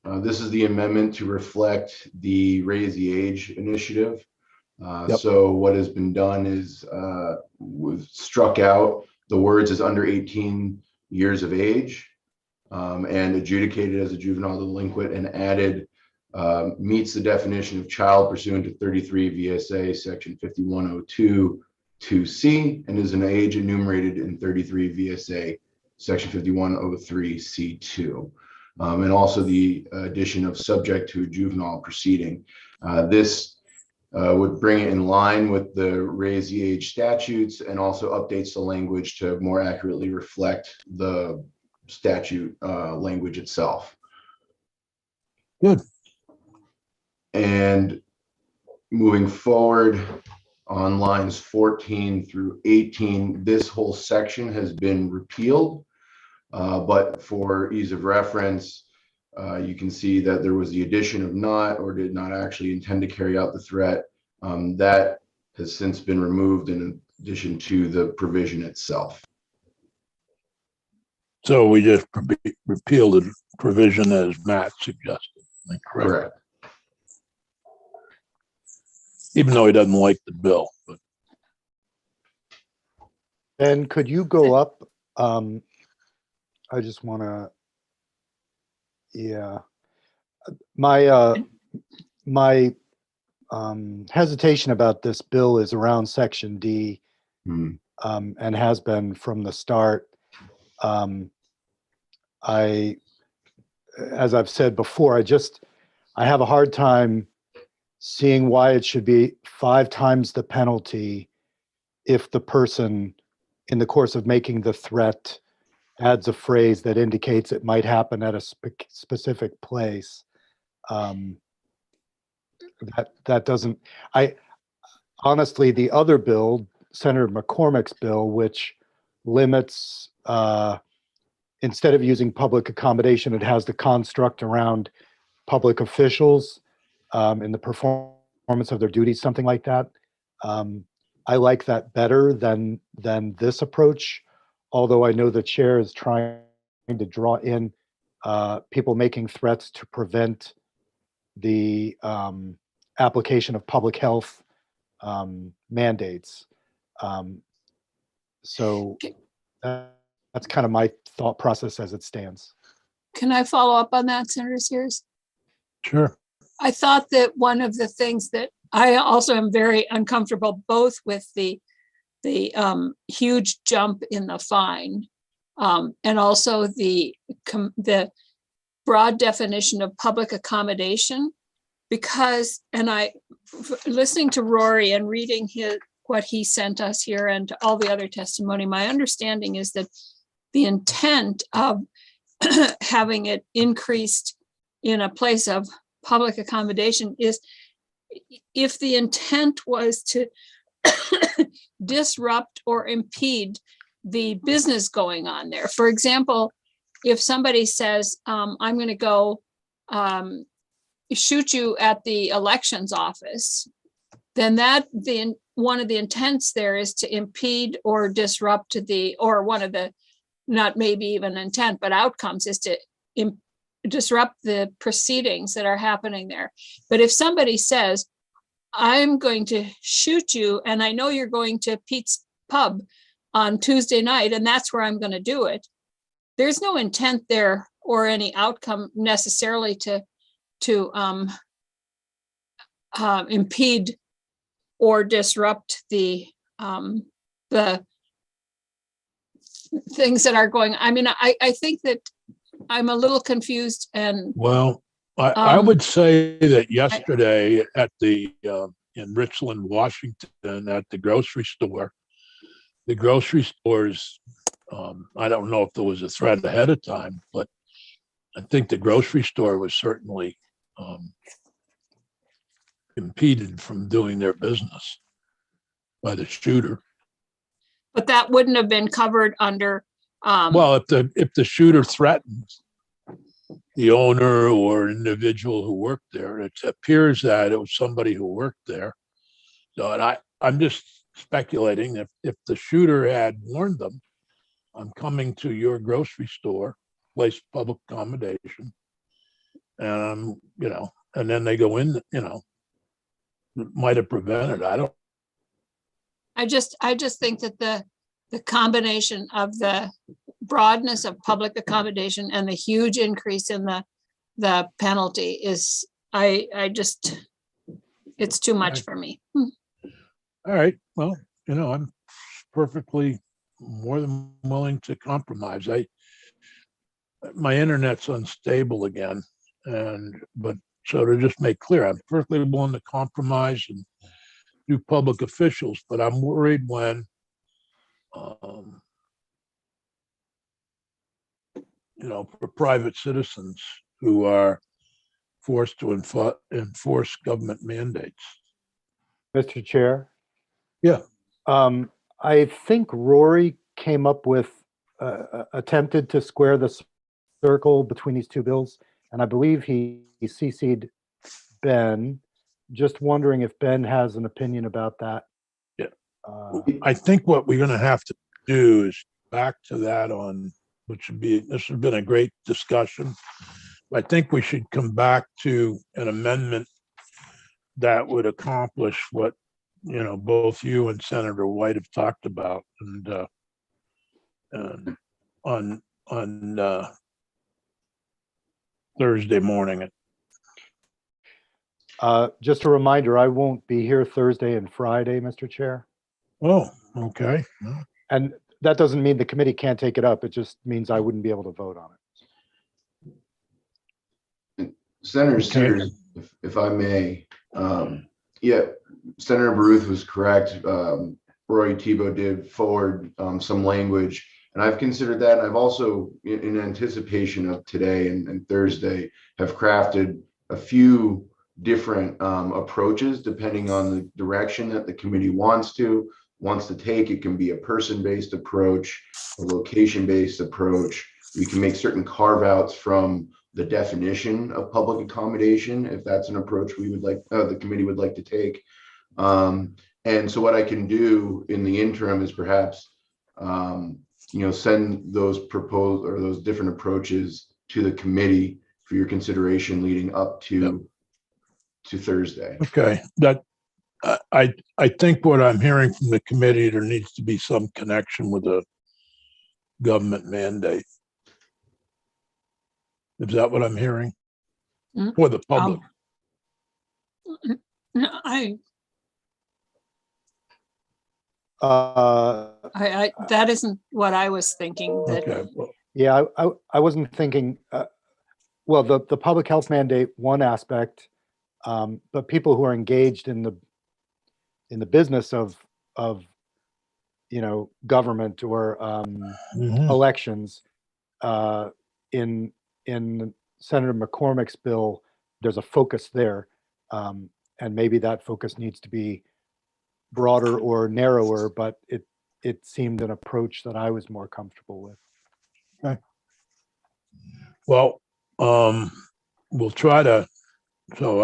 This is the amendment to reflect the Raise the Age initiative. Yep. So what has been done is we've struck out the words as under 18 years of age and adjudicated as a juvenile delinquent, and added meets the definition of child pursuant to 33 VSA section 5102 2C and is an age enumerated in 33 VSA section 5103 C2. And also the addition of subject to a juvenile proceeding. This would bring it in line with the Raise the Age statutes, and also updates the language to more accurately reflect the statute language itself. Good. And moving forward on lines 14 through 18, this whole section has been repealed. But for ease of reference, you can see that there was the addition of not or did not actually intend to carry out the threat. That has since been removed in addition to the provision itself. So we just repealed the provision as Matt suggested. Correct. Even though he doesn't like the bill. But. And could you go up? I just want to, yeah. My hesitation about this bill is around Section D, and has been from the start. As I've said before, I have a hard time seeing why it should be 5 times the penalty if the person, in the course of making the threat, adds a phrase that indicates it might happen at a specific place. That doesn't, honestly, the other bill, Senator McCormick's bill, which limits, instead of using public accommodation, it has the construct around public officials in the performance of their duties, something like that. I like that better than this approach, although I know the chair is trying to draw in people making threats to prevent the application of public health mandates. So that's kind of my thought process as it stands. Can I follow up on that, Senator Sears? Sure. I thought that one of the things that I also am very uncomfortable both with the huge jump in the fine and also the broad definition of public accommodation, because, and listening to Rory and reading what he sent us here and to all the other testimony, my understanding is that the intent of having it increased in a place of public accommodation is if the intent was to disrupt or impede the business going on there. For example, if somebody says, I'm going to go shoot you at the elections office, then one of the intents there is to impede or disrupt or one of the, not maybe even intent, but outcomes is to disrupt the proceedings that are happening there. But if somebody says, I'm going to shoot you and I know you're going to Pete's Pub on Tuesday night and that's where I'm going to do it, there's no intent there or any outcome necessarily to impede or disrupt the things that are going. I mean, I think that I'm a little confused and. Well, I would say that yesterday at in Richland, Washington, at the grocery stores, I don't know if there was a threat ahead of time, but I think the grocery store was certainly impeded from doing their business by the shooter. But that wouldn't have been covered under. Well, if the shooter threatens the owner or individual who worked there, it appears that it was somebody who worked there. So, and I'm just speculating if the shooter had warned them, I'm coming to your grocery store, place of public accommodation, you know, and then they go in, you know, might have prevented. I don't. I just think that the combination of the broadness of public accommodation and the huge increase in the penalty is, it's too much for me. All right. Well, you know, I'm perfectly more than willing to compromise. My internet's unstable again, but so to just make clear, I'm perfectly willing to compromise and do public officials, but I'm worried when, you know, for private citizens who are forced to enforce government mandates. Mr. Chair? Yeah. I think Rory came up with, attempted to square the circle between these two bills, and I believe he CC'd Ben. Just wondering if Ben has an opinion about that. Yeah. I think what we're going to have to do is back to that this has been a great discussion. I think we should come back to an amendment that would accomplish what, you know, both you and Senator White have talked about, and on Thursday morning. Just a reminder, I won't be here Thursday and Friday, Mr. Chair. Oh, okay. And that doesn't mean the committee can't take it up. It just means I wouldn't be able to vote on it. Senator Okay. Sears, if I may, yeah, Senator Baruth was correct. Roy Tebow did forward some language, and I've considered that. And I've also, in anticipation of today and Thursday, have crafted a few different approaches depending on the direction that the committee wants to take. It can be a person-based approach, a location-based approach. We can make certain carve-outs from the definition of public accommodation, if that's an approach we would like, the committee would like to take. And so what I can do in the interim is perhaps, you know, send those proposed or those different approaches to the committee for your consideration leading up to Thursday. Okay. That I think what I'm hearing from the committee, there needs to be some connection with a government mandate. Is that what I'm hearing? For the public? No, that isn't what I was thinking. That Okay. Well, Yeah, I wasn't thinking, well, the public health mandate, one aspect, but people who are engaged in the business of you know, government or elections, in Senator McCormick's bill, there's a focus there, and maybe that focus needs to be broader or narrower, but it seemed an approach that I was more comfortable with. Okay. Well, we'll try to. All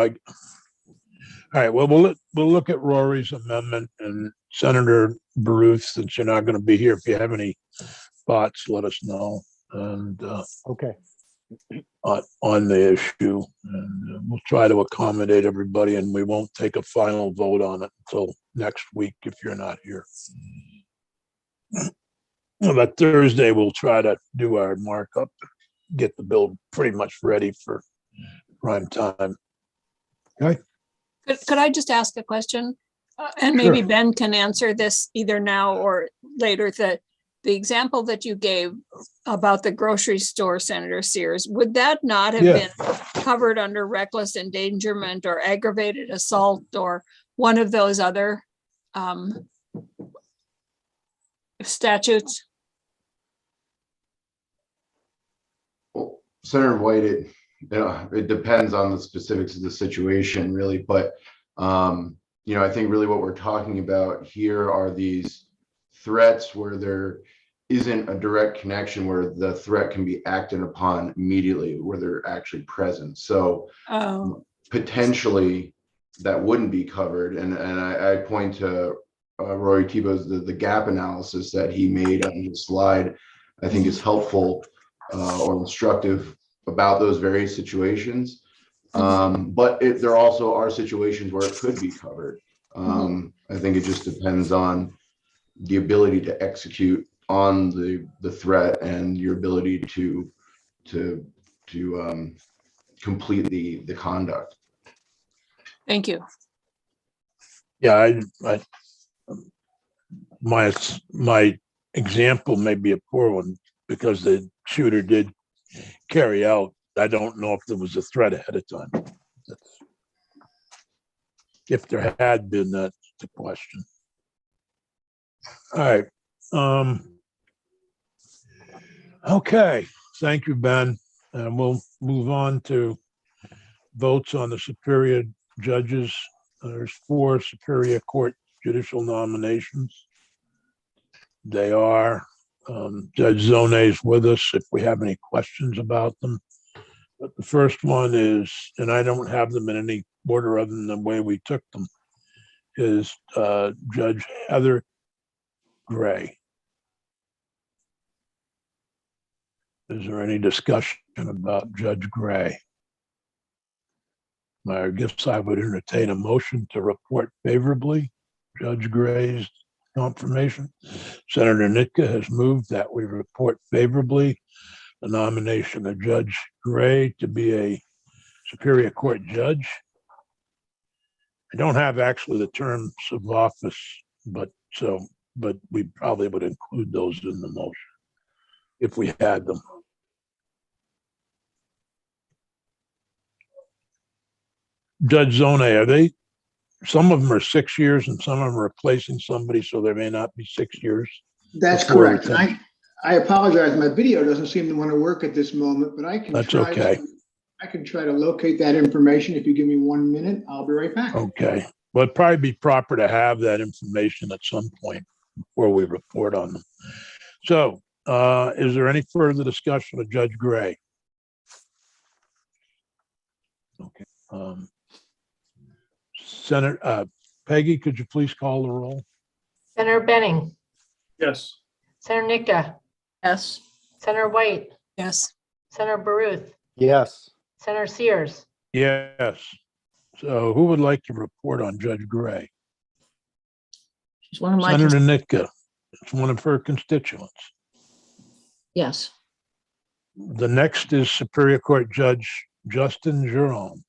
right. Well, we'll look at Rory's amendment, and Senator Baruth, since you're not going to be here, if you have any thoughts, let us know. And Okay. On the issue, and we'll try to accommodate everybody, and we won't take a final vote on it until next week if you're not here. But Thursday we'll try to do our markup, get the bill pretty much ready for prime time. Okay. Could I just ask a question? And maybe Sure. Ben can answer this either now or later. The example that you gave about the grocery store, Senator Sears, would that not have Yeah. been covered under reckless endangerment or aggravated assault or one of those other statutes? Well, Senator White, it depends on the specifics of the situation, really. But you know, I think really what we're talking about here are these threats where there isn't a direct connection, where the threat can be acted upon immediately, where they're actually present. So potentially that wouldn't be covered. And I point to Rory Tebow's the gap analysis that he made on his slide. I think is helpful or instructive about those various situations. But there also are situations where it could be covered. I think it just depends on the ability to execute on the threat and your ability to complete the conduct. Thank you. Yeah, my example may be a poor one because the shooter did carry out. I don't know if there was a threat ahead of time. If there had been, that's the question. All right. Okay. Thank you, Ben. And we'll move on to votes on the Superior Judges. There's 4 Superior Court judicial nominations. They are Judge Zone's with us if we have any questions about them. But the first one is, and I don't have them in any order other than the way we took them, is Judge Heather Gray. Is there any discussion about Judge Gray? I guess I would entertain a motion to report favorably Judge Gray's confirmation. Senator Nitka has moved that we report favorably the nomination of Judge Gray to be a Superior Court judge. I don't have actually the terms of office, but we probably would include those in the motion if we had them. Judge Zone, are they, some of them are 6 years and some of them are replacing somebody, so there may not be 6 years? That's correct. And I apologize. My video doesn't seem to want to work at this moment, but I can I can try to locate that information. If you give me 1 minute, I'll be right back. Okay. Well, it'd probably be proper to have that information at some point before we report on them. So is there any further discussion of Judge Gray? Okay. Senator Peggy, could you please call the roll? Senator Benning, Yes. Senator Nitka, Yes. Senator White, Yes. Senator Baruth, Yes. Senator Sears, Yes. So who would like to report on Judge Gray? She's one of my, Senator Nitka. It's one of her constituents. yes. The next is Superior Court Judge Justin Jerome.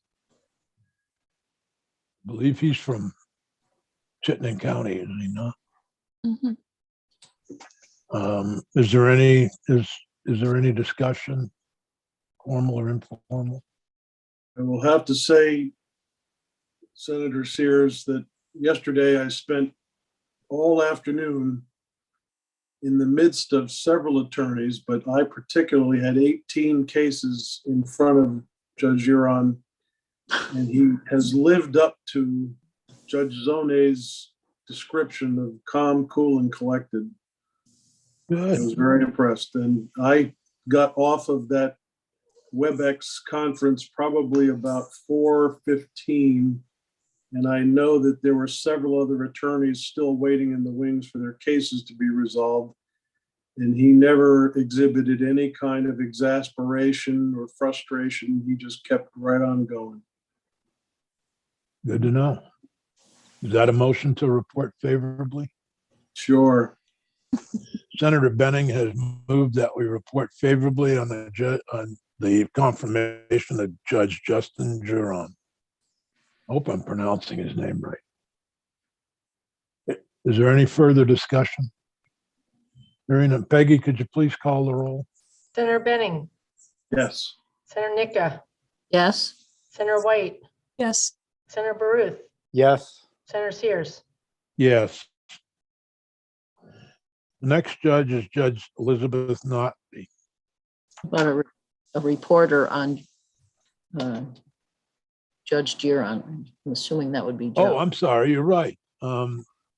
I believe he's from Chittenden County, is he not? Mhm. Is there any discussion, formal or informal? I will have to say, Senator Sears, that yesterday I spent all afternoon in the midst of several attorneys, but I particularly had 18 cases in front of Judge Huron, and he has lived up to Judge Zone's description of calm, cool, and collected. I was very impressed, and I got off of that WebEx conference probably about 4:15, and I know that there were several other attorneys still waiting in the wings for their cases to be resolved, and he never exhibited any kind of exasperation or frustration. He just kept right on going. Good to know. Is that a motion to report favorably? Sure. Senator Benning has moved that we report favorably on the confirmation of Judge Justin Jerome. I hope I'm pronouncing his name right. Is there any further discussion? Hearing none. Peggy, could you please call the roll? Senator Benning, Yes. Senator Nitka, Yes. Senator White, Yes. Senator Baruth, Yes. Senator Sears, Yes. The next judge is Judge Elizabeth Notby. About a reporter on Judge Giron. I'm assuming that would be Joe. Oh, I'm sorry, you're right.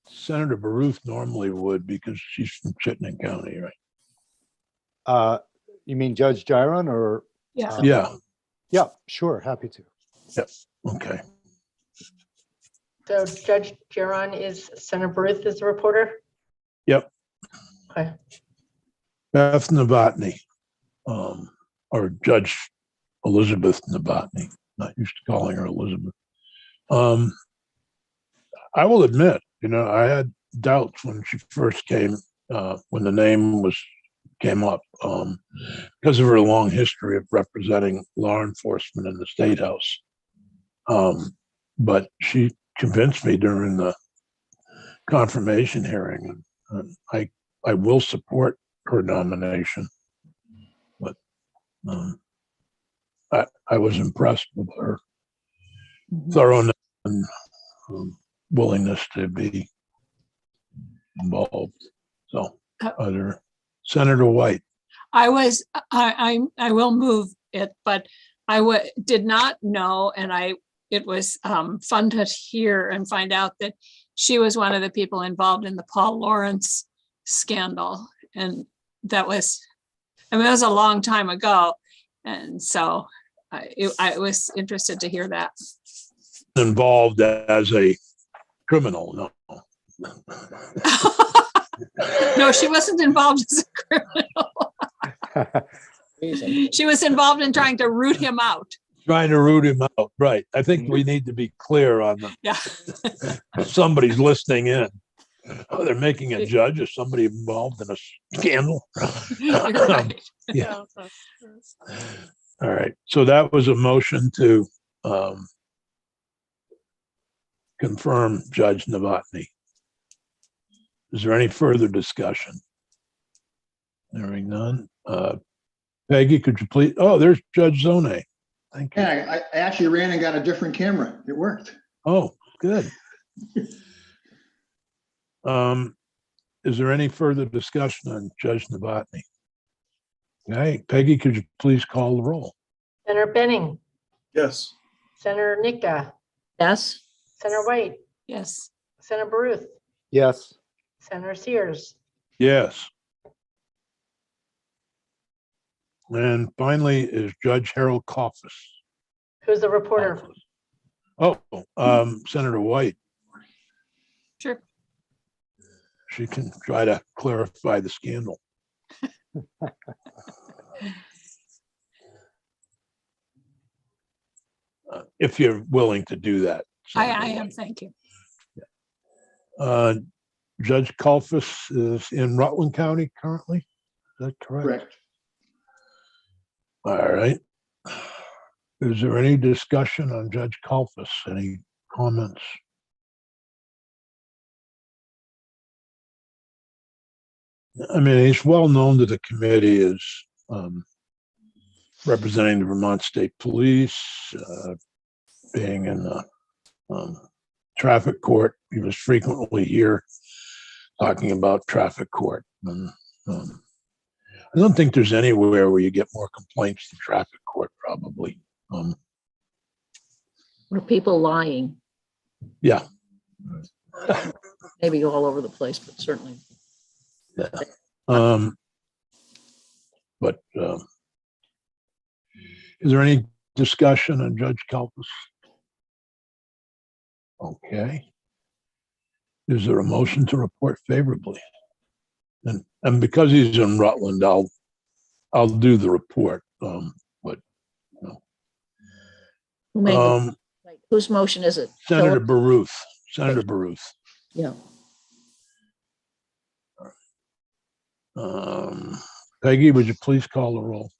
Senator Baruth normally would because she's from Chittenden County, right? You mean Judge Giron or? Yeah. Yeah. Yeah, sure. Happy to. Yep. Okay. so Judge Giron is Senator Baruth is the reporter? Yep. Okay. Beth Novotny, or Judge Elizabeth Novotny, not used to calling her Elizabeth. I will admit, I had doubts when she first came, when the name came up, because of her long history of representing law enforcement in the State House. But she convinced me during the confirmation hearing, and I will support her nomination. But I was impressed with her thoroughness and willingness to be involved. So, other Senator White. I will move it, but did not know, and it was fun to hear and find out that she was one of the people involved in the Paul Lawrence scandal. And that was, it was a long time ago. And so I was interested to hear that. Involved as a criminal, no. No, she wasn't involved as a criminal. She was involved in trying to root him out. Trying to root him out, right. I think we need to be clear on the, yeah. Somebody's listening in. Oh, they're making a judge or somebody involved in a scandal. Right. Yeah. All right. So that was a motion to confirm Judge Novotny. Is there any further discussion? Hearing none. Peggy, could you please? Oh, there's Judge Zone. Thank you. Yeah, I actually ran and got a different camera. It worked. Oh, good. Is there any further discussion on Judge Novotny? Okay, Peggy, could you please call the roll? Senator Benning, Yes. Senator Nika, Yes, Senator White, Yes. Senator Baruth, Yes, Senator Sears, Yes. And finally is Judge Harold Coffis. who's the reporter? Oh, Senator White. Sure. She can try to clarify the scandal. If you're willing to do that. I am, thank you. Judge Coffis is in Rutland County currently. Is that correct? Correct. All right. Is there any discussion on Judge Coffis? Any comments? I mean, he's well known to the committee as representing the Vermont State Police, being in the traffic court. He was frequently here talking about traffic court. And, I don't think there's anywhere where you get more complaints than traffic court, probably. were people lying? Yeah. Maybe all over the place, but certainly. Yeah. Is there any discussion on Judge Kalpas? Okay. Is there a motion to report favorably? And because he's in Rutland, I'll do the report. Who made the, whose motion is it? Senator Philip? Baruth. Senator Baruth. Yeah. Peggy, would you please call the roll?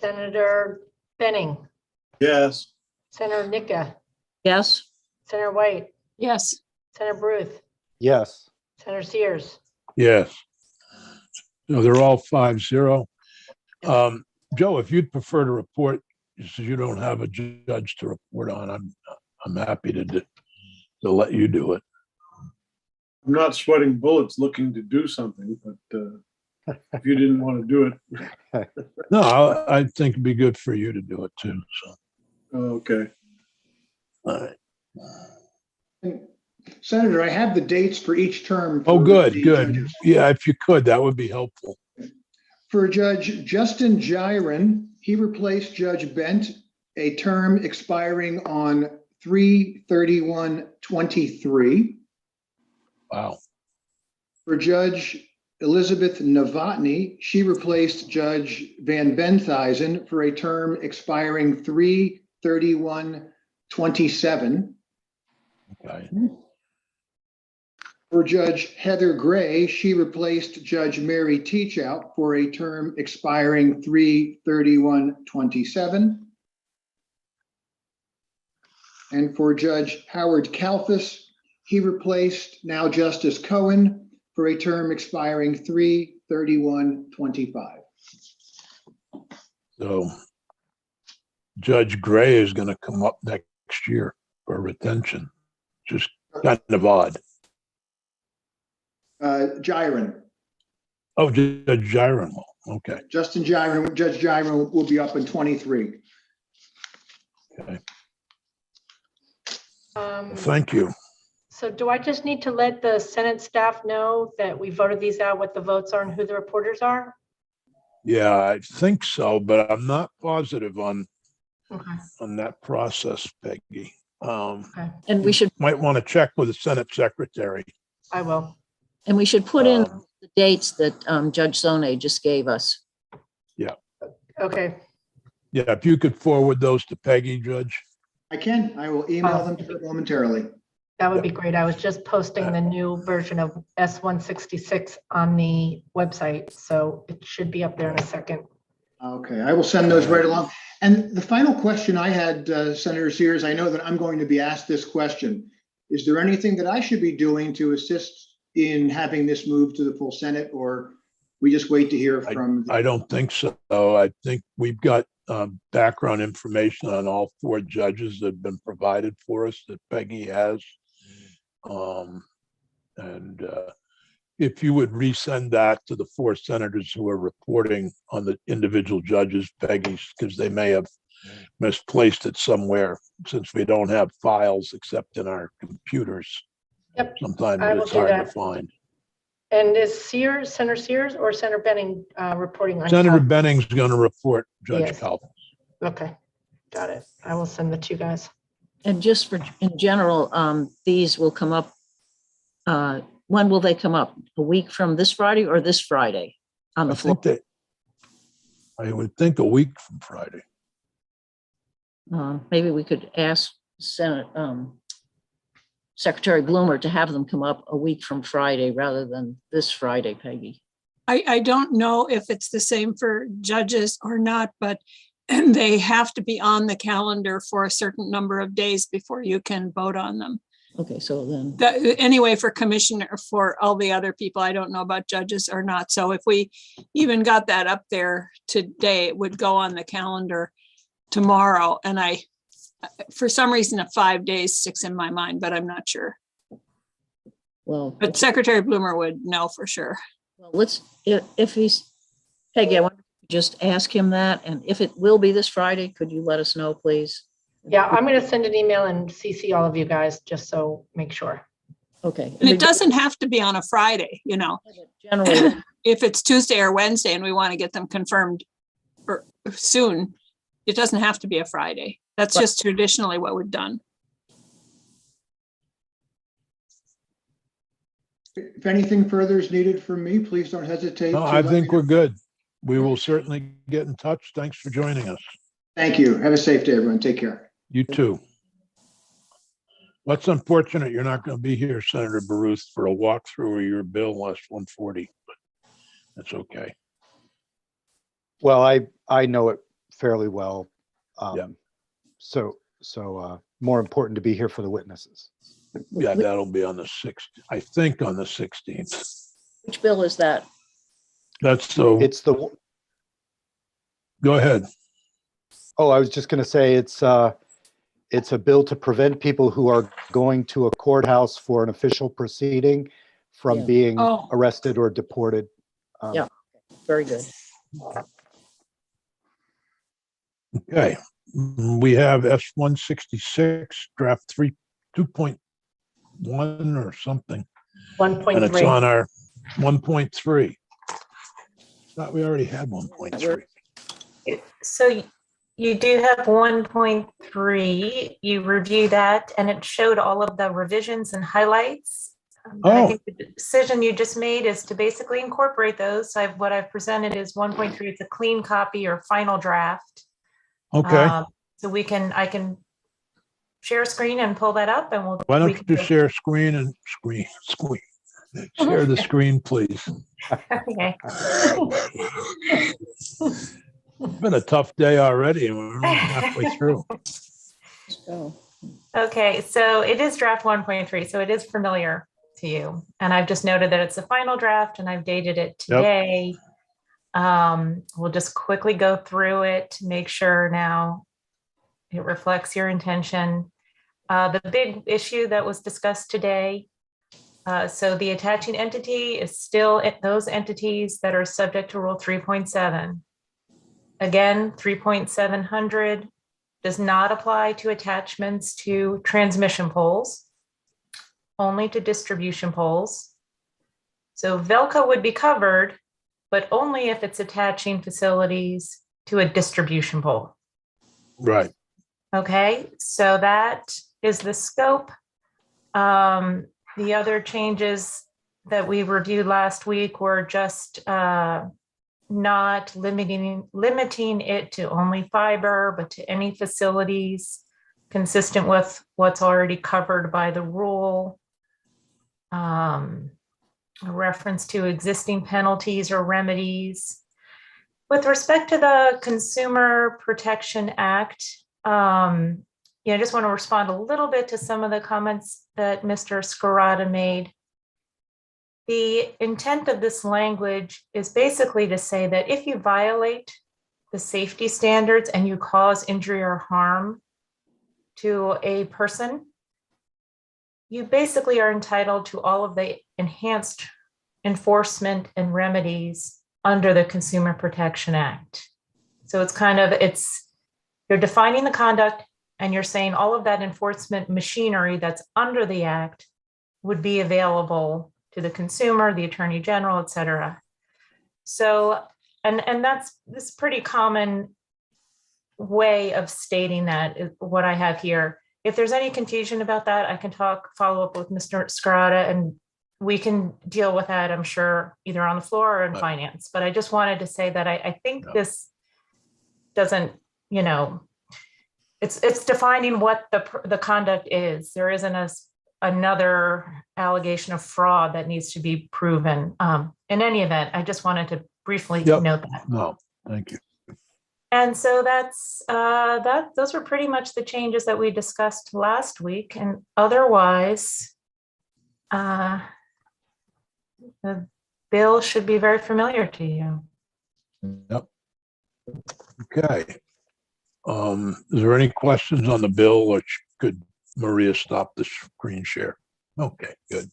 Senator Benning, Yes. Senator Nika, Yes, Senator White, Yes. Senator Baruth, yes. Senator Sears, Yes. No, they're all 5-0. Joe, if you'd prefer to report, since you don't have a judge to report on, I'm happy to let you do it. I'm not sweating bullets looking to do something, but if you didn't want to do it. No, I think it'd be good for you to do it too. So. Okay. All right. Senator, I have the dates for each term. Oh, for good, the good. judges. Yeah, if you could, that would be helpful. For Judge Justin Jiren, he replaced Judge Bent, a term expiring on 3/31/23. Wow. For Judge Elizabeth Novotny, she replaced Judge Van Benthuizen for a term expiring 3/31/24. 3/31/27. Okay. For Judge Heather Gray, she replaced Judge Mary Teachout for a term expiring 3/31/27. And for Judge Howard Kalfas, he replaced now Justice Cohen for a term expiring 3/31/25. So Judge Gray is going to come up next year for retention. Just kind of odd. Gyron. Oh, Judge Jerome. Okay. Judge Gyron will be up in 23. Okay. Um, Thank you. So do I just need to let the Senate staff know that we voted these out, what the votes are and who the reporters are? Yeah, I think so, but I'm not positive on Okay. that process, Peggy. Okay. And we should, Might want to check with the Senate Secretary. I will. and we should put in Um, the dates that Judge Zone just gave us. Okay. Yeah, if you could forward those to Peggy, Judge. I can. I will email them to her momentarily. That would be great. I was just posting the new version of S-166 on the website, so it should be up there in a second. Okay, I will send those right along. And the final question I had, Senator Sears, I know that I'm going to be asked this question. Is there anything that I should be doing to assist in having this move to the full Senate, or we just wait to hear from? I don't think so. I think we've got background information on all four judges that have been provided for us that Peggy has. And if you would resend that to the four senators who are reporting on the individual judges, Peggy's, because they may have misplaced it somewhere since we don't have files except in our computers. Yep. Sometimes I will it's do hard to that. find. And is Senator Sears or Senator Benning reporting on? Senator Benning's going to report Judge Yes. Calvin. Okay, got it. I will send the two guys. And just for, in general, these will come up, when will they come up? A week from this Friday or this Friday on the floor? I would think a week from Friday. Maybe we could ask Senate, Secretary Bloomer to have them come up a week from Friday rather than this Friday, Peggy. I don't know if it's the same for judges or not, but they have to be on the calendar for a certain number of days before you can vote on them. Okay, so then. Anyway, for commissioner, for all the other people, I don't know about judges or not. So if we even got that up there today, it would go on the calendar tomorrow. And for some reason, 5 days sticks in my mind, but I'm not sure. Well, but Secretary Bloomer would know for sure. Well, if he's, Peggy, I want to just ask him that. And if it will be this Friday, could you let us know, please? Yeah, I'm going to send an email and CC all of you guys, just so make sure. Okay. And it doesn't have to be on a Friday, you know. Generally, if it's Tuesday or Wednesday and we want to get them confirmed soon, it doesn't have to be a Friday. That's just traditionally what we've done. If anything further is needed from me, please don't hesitate. No, I think we're good. We will certainly get in touch. Thanks for joining us. Thank you. Have a safe day, everyone. Take care. You too. What's unfortunate, you're not going to be here, Senator Baruth, for a walkthrough of your bill S-140, but that's okay. Well, I know it fairly well. Yeah. So more important to be here for the witnesses. Yeah, that'll be on the 6th, I think on the 16th. which bill is that? That's so. It's the. Go ahead. Oh, I was just going to say it's a bill to prevent people who are going to a courthouse for an official proceeding from being arrested or deported. Yeah, very good. Okay, we have S-166 draft 2.1 or something. 1.3. And it's on our 1.3. Thought we already had 1.3. So you do have 1.3. You review that and it showed all of the revisions and highlights. I think the decision you just made is to basically incorporate those. What I've presented is 1.3. It's a clean copy or final draft. Okay. So I can share a screen and pull that up and Why we don't can you share screen and screen? Share the screen, please. Okay. It's been a tough day already, and we're only halfway through. Okay, so it is draft 1.3, so it is familiar to you. And I've just noted that it's the final draft and I've dated it today. We'll just quickly go through it to make sure now it reflects your intention. The big issue that was discussed today, so the attaching entity is still those entities that are subject to Rule 3.7. Again, 3.700 does not apply to attachments to transmission poles, only to distribution poles. So Velco would be covered, but only if it's attaching facilities to a distribution pole. Right. Okay, so that is the scope. The other changes that we reviewed last week were just not limiting it to only fiber, but to any facilities consistent with what's already covered by the rule. A reference to existing penalties or remedies. With respect to the Consumer Protection Act, I just want to respond a little bit to some of the comments that Mr. Scarata made. The intent of this language is basically to say that if you violate the safety standards and you cause injury or harm to a person, you basically are entitled to all of the enhanced enforcement and remedies under the Consumer Protection Act. So you're defining the conduct and you're saying all of that enforcement machinery that's under the act would be available to the consumer, the attorney general, et cetera. So, and that's this pretty common way of stating that is what I have here. If there's any confusion about that, I can follow up with Mr. Scarata and we can deal with that, I'm sure, either on the floor or in finance. But I just wanted to say that I think this doesn't, it's defining what the conduct is. There isn't another allegation of fraud that needs to be proven. In any event, I just wanted to briefly note that. No, thank you. And so those were pretty much the changes that we discussed last week. And otherwise, the bill should be very familiar to you. Yep. Okay. Is there any questions on the bill, or could Maria stop the screen share? Okay, good.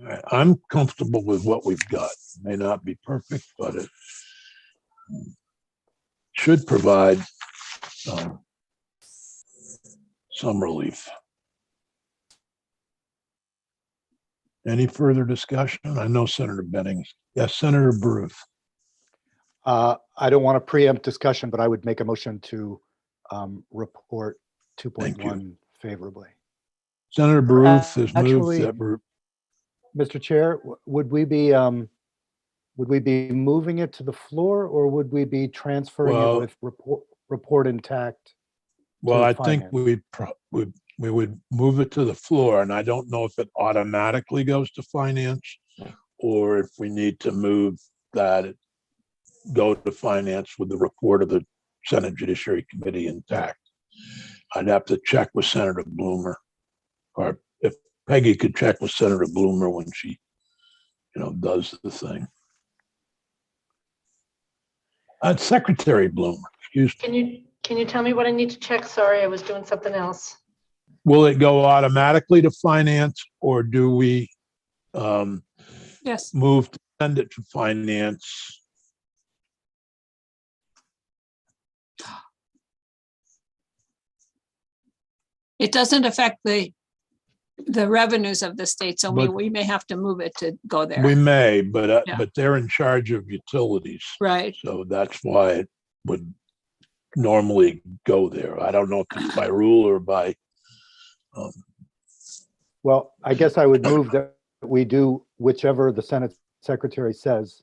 All right. I'm comfortable with what we've got. It may not be perfect, but it should provide some relief. Any further discussion? I know Senator Bennings. Yes, Senator Bruce. I don't want to preempt discussion, but I would make a motion to report 2.1 favorably. Senator Bruce has actually, moved that. Mr. Chair, would we be moving it to the floor, or would we be transferring it with report intact? Well, I think we would move it to the floor, and I don't know if it automatically goes to finance or if we need to move that it go to finance with the report of the Senate Judiciary Committee intact. I'd have to check with Senator Bloomer, or if Peggy could check with Senator Bloomer when she, does the thing. Secretary Bloomer, excuse me. Can you tell me what I need to check? Sorry, I was doing something else. Will it go automatically to finance, or do we move to send it to finance? It doesn't affect the revenues of the state, so we may have to move it to go there. We may, but they're in charge of utilities, right? So that's why it would normally go there. I don't know if it's by rule or by. Well, I guess I would move that we do whichever the Senate Secretary says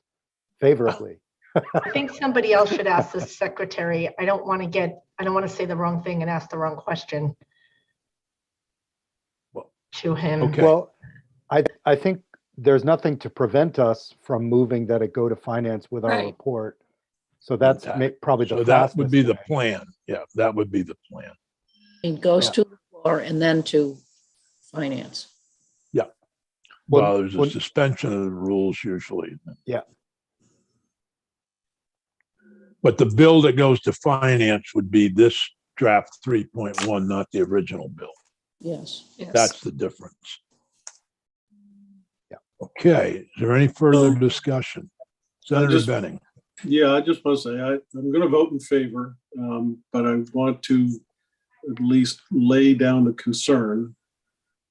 favorably. I think somebody else should ask the secretary. I don't want to say the wrong thing and ask the wrong question to him. Okay. Well, I think there's nothing to prevent us from moving that it go to finance with our Right. report. So that's probably the So that would fastest be the way. plan. Yeah, that would be the plan. It goes Yeah. to the floor and then to finance. Well, there's a when- suspension of the rules usually. Yeah. But the bill that goes to finance would be this draft 3.1, not the original bill. Yes. Yes. That's the difference. Yeah. Okay, is there any further discussion? Senator just- Benning. Yeah, I just want to say, I'm going to vote in favor, but I want to at least lay down the concern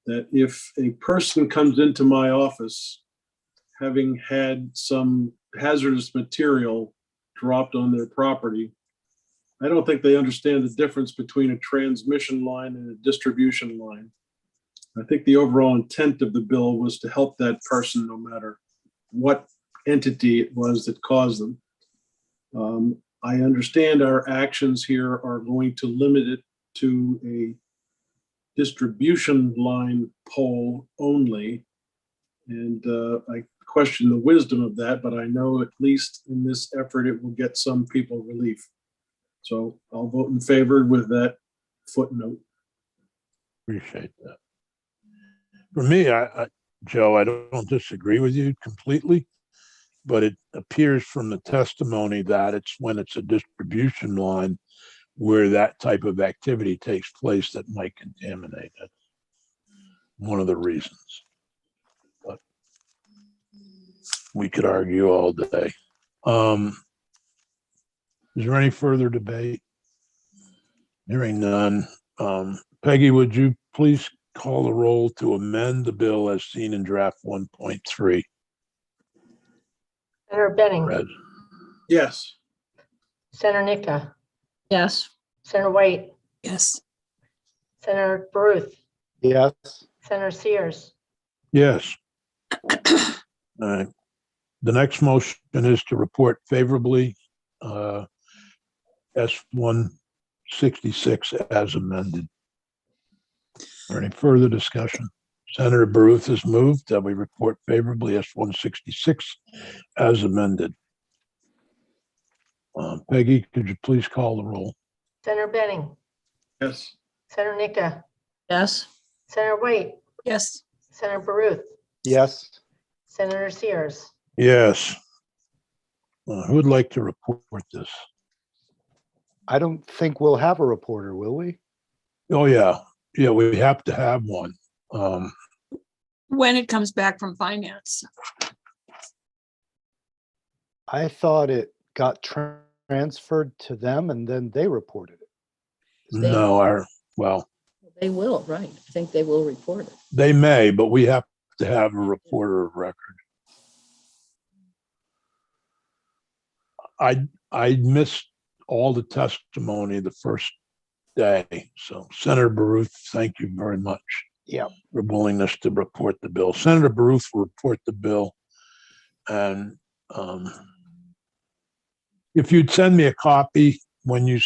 that if a person comes into my office having had some hazardous material dropped on their property, I don't think they understand the difference between a transmission line and a distribution line. I think the overall intent of the bill was to help that person no matter what entity it was that caused them. I understand our actions here are going to limit it to a distribution line pole only. And I question the wisdom of that, but I know at least in this effort, it will get some people relief. So I'll vote in favor with that footnote. Appreciate that. For me, Joe, I don't disagree with you completely, but it appears from the testimony that it's when it's a distribution line where that type of activity takes place that might contaminate it. One of the reasons. But we could argue all day. Is there any further debate? Hearing none. Peggy, would you please call the roll to amend the bill as seen in draft 1.3? Senator Benning, Red. Yes. Senator Nika, Yes. Senator White, Yes. Senator Baruth, Yes. Senator Sears, Yes. The next motion is to report favorably S-166 as amended. Is there any further discussion? Senator Baruth has moved that we report favorably S-166 as amended. Peggy, could you please call the roll? Senator Benning, Yes. Senator Nika, Yes. Senator White, Yes. Senator Baruth, Yes. Senator Sears. Yes. Who would like to report this? I don't think we'll have a reporter, will we? Oh, yeah. Yeah, we have to have one. When it comes back from finance. I thought it got transferred to them and then they reported it. No, well, They will, right. I think they will report it. they may, but we have to have a reporter of record. I missed all the testimony the first day. So Senator Baruth, thank you very much. Yeah. For willingness to report the bill. Senator Baruth will report the bill. And if you'd send me a copy when you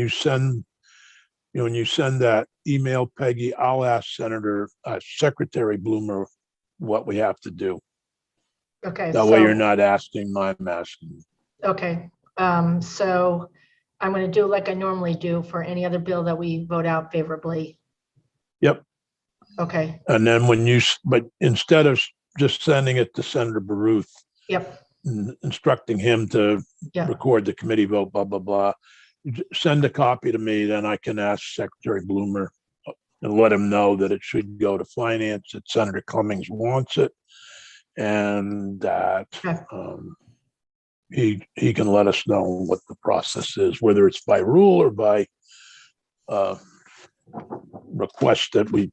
send that email, Peggy, I'll ask Secretary Bloomer what we have to do. Okay. That way you're not asking, I'm asking. Okay, so I'm going to do like I normally do for any other bill that we vote out favorably. Yep. Okay, And then but instead of just sending it to Senator Baruth, yep, instructing him to yeah, record the committee vote, blah, blah, blah, send a copy to me, then I can ask Secretary Bloomer and let him know that it should go to finance, that Senator Cummings wants it, and that Okay. he can let us know what the process is, whether it's by rule or by request that we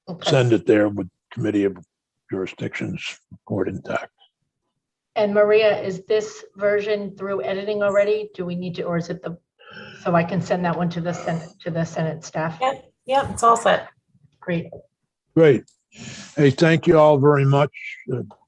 okay. send it there with Committee of Jurisdictions report intact. And Maria, is this version through editing already? Do we need to, or is it so I can send that one to the Senate staff? Yep, yep, it's all set. Great. Great. Hey, thank you all very much.